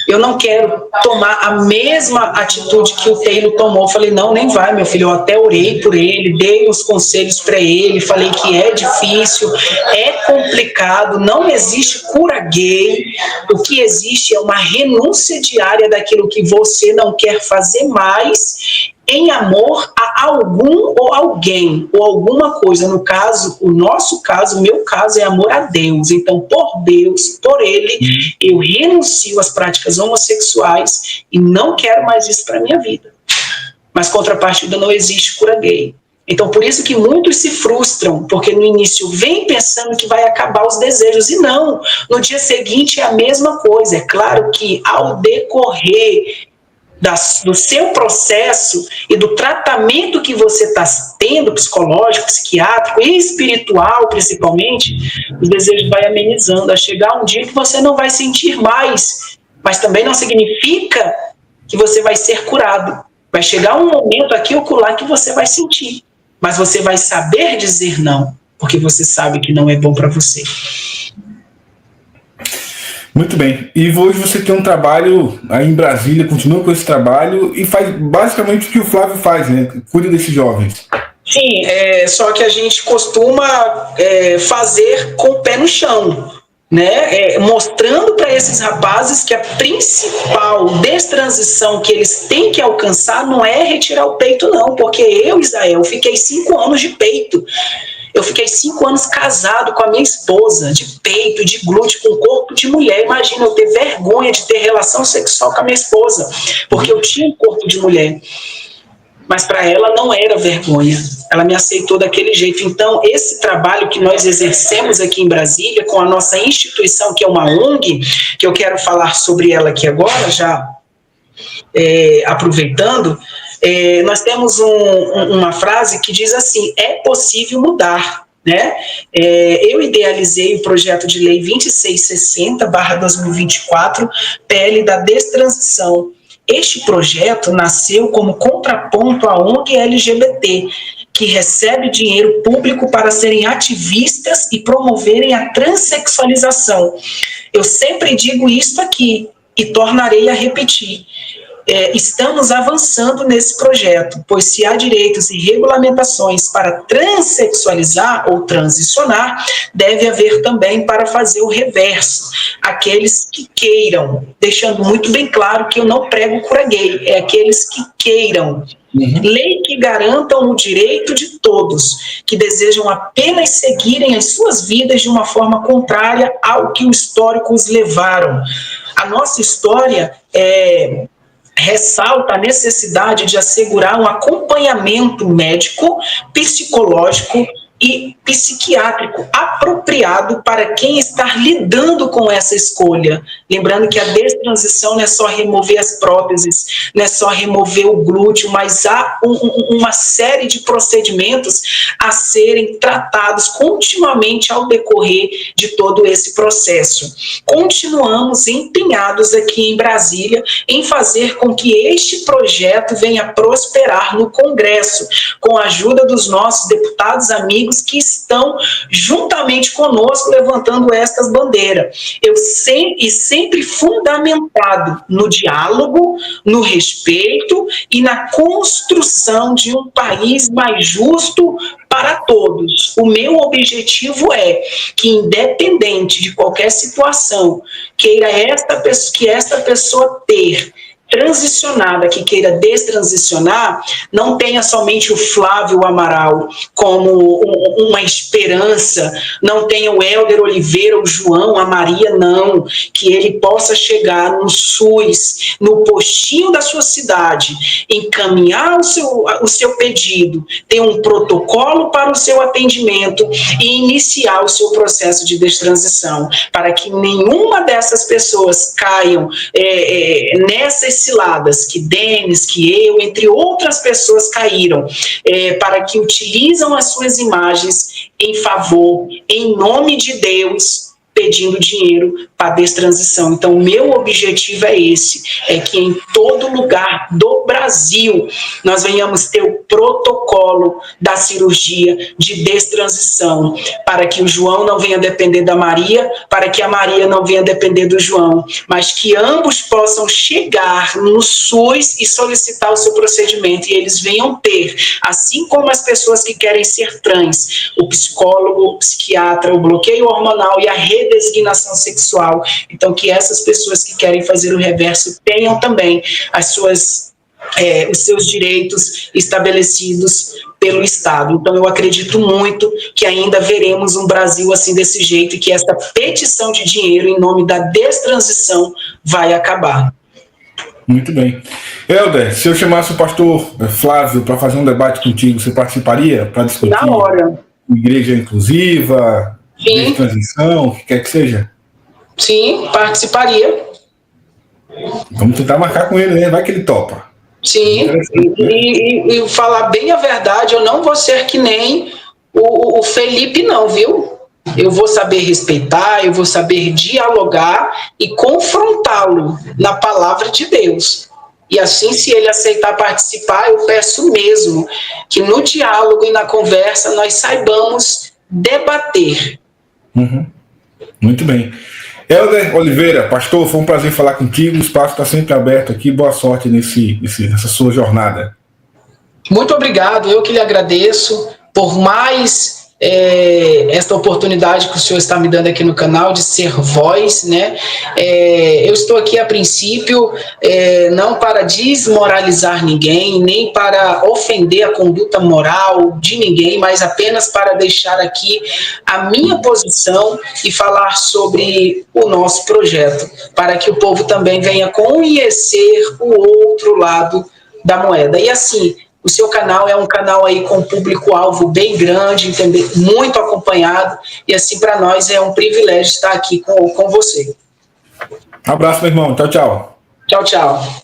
Eu não quero tomar a mesma atitude que o Teiro tomou. Eu falei: não, nem vai, meu filho. Eu até orei por ele, dei os conselhos para ele, falei que é difícil, é complicado, não existe cura gay. O que existe é uma renúncia diária daquilo que você não quer fazer mais, em amor a algum ou alguém, ou alguma coisa. No caso, o nosso caso, o meu caso é amor a Deus. Então, por Deus, por Ele, eu renuncio às práticas homossexuais e não quero mais isso para a minha vida. Mas, contrapartida, não existe cura gay. Então, por isso que muitos se frustram, porque no início vem pensando que vai acabar os desejos, e não, no dia seguinte é a mesma coisa. É claro que ao decorrer do seu processo e do tratamento que você está tendo, psicológico, psiquiátrico e espiritual, principalmente, os desejos vai amenizando, a chegar um dia que você não vai sentir mais, mas também não significa que você vai ser curado. Vai chegar um momento aqui ou acolá que você vai sentir, mas você vai saber dizer não, porque você sabe que não é bom para você. Muito bem. E hoje você tem um trabalho aí em Brasília, continua com esse trabalho e faz basicamente o que o Flávio faz, né? Cuida desses jovens. Sim, só que a gente costuma fazer com o pé no chão, né? Mostrando para esses rapazes que a principal destransição que eles têm que alcançar não é retirar o peito, não, porque eu, Isael, fiquei 5 anos de peito. Eu fiquei 5 anos casado com a minha esposa, de peito, de glúteo, com corpo de mulher. Imagina eu ter vergonha de ter relação sexual com a minha esposa, porque eu tinha um corpo de mulher. Mas para ela não era vergonha, ela me aceitou daquele jeito. Então, esse trabalho que nós exercemos aqui em Brasília, com a nossa instituição, que é uma ONG, que eu quero falar sobre ela aqui agora, já aproveitando, nós temos uma frase que diz assim: é possível mudar. Né? Eu idealizei o projeto de lei 2660/2024, PL da destransição. Este projeto nasceu como contraponto à ONG LGBT, que recebe dinheiro público para serem ativistas e promoverem a transexualização. Eu sempre digo isso aqui e tornarei a repetir. Estamos avançando nesse projeto, pois se há direitos e regulamentações para transexualizar ou transicionar, deve haver também para fazer o reverso, aqueles que queiram, deixando muito bem claro que eu não prego cura gay, é aqueles que queiram. Lei que garantam o direito de todos, que desejam apenas seguirem as suas vidas de uma forma contrária ao que o histórico os levaram. A nossa história ressalta a necessidade de assegurar um acompanhamento médico, psicológico e psiquiátrico apropriado para quem está lidando com essa escolha. Lembrando que a destransição não é só remover as próteses, não é só remover o glúteo, mas há uma série de procedimentos a serem tratados continuamente ao decorrer de todo esse processo. Continuamos empenhados aqui em Brasília em fazer com que este projeto venha prosperar no Congresso, com a ajuda dos nossos deputados amigos que estão juntamente conosco levantando estas bandeiras. Eu sempre fundamentado no diálogo, no respeito e na construção de um país mais justo para todos. O meu objetivo é que, independente de qualquer situação, que esta pessoa ter transicionada, que queira destransicionar, não tenha somente o Flávio Amaral como uma esperança, não tenha o Helder Oliveira, o João, a Maria, não, que ele possa chegar no SUS, no postinho da sua cidade, encaminhar o seu pedido, ter um protocolo para o seu atendimento e iniciar o seu processo de destransição, para que nenhuma dessas pessoas caiam nessas ciladas que Denis, que eu, entre outras pessoas caíram, para que utilizam as suas imagens em favor, em nome de Deus, pedindo dinheiro para a destransição. Então, o meu objetivo é esse, é que em todo lugar do Brasil nós venhamos ter o protocolo da cirurgia de destransição, para que o João não venha depender da Maria, para que a Maria não venha depender do João, mas que ambos possam chegar no SUS e solicitar o seu procedimento, e eles venham ter, assim como as pessoas que querem ser trans, o psicólogo, o psiquiatra, o bloqueio hormonal e a redesignação sexual. Então, que essas pessoas que querem fazer o reverso tenham também as suas os seus direitos estabelecidos pelo Estado. Então, eu acredito muito que ainda veremos um Brasil assim desse jeito e que essa petição de dinheiro em nome da destransição vai acabar. Muito bem. Helder, se eu chamasse o pastor Flávio para fazer um debate contigo, você participaria para discutir? Na hora. Igreja inclusiva, Sim. igreja de transição, o que quer que seja? Sim, participaria. Vamos tentar marcar com ele, né? Vai que ele topa. Sim, e falar bem a verdade, eu não vou ser que nem o Felipe não, viu? Eu vou saber respeitar, eu vou saber dialogar e confrontá-lo na palavra de Deus. E assim, se ele aceitar participar, eu peço mesmo que no diálogo e na conversa nós saibamos debater. Uhum. Muito bem. Helder Oliveira, pastor, foi um prazer falar contigo. O espaço está sempre aberto aqui. Boa sorte nessa sua jornada. Muito obrigado. Eu que lhe agradeço por mais esta oportunidade que o senhor está me dando aqui no canal de ser voz, né? Eu estou aqui a princípio não para desmoralizar ninguém, nem para ofender a conduta moral de ninguém, mas apenas para deixar aqui a minha posição e falar sobre o nosso projeto, para que o povo também venha conhecer o outro lado da moeda. E assim, o seu canal é um canal aí com um público-alvo bem grande, entendeu? Muito acompanhado, e assim para nós é um privilégio estar aqui com você. Um abraço, meu irmão. Tchau, tchau. Tchau, tchau.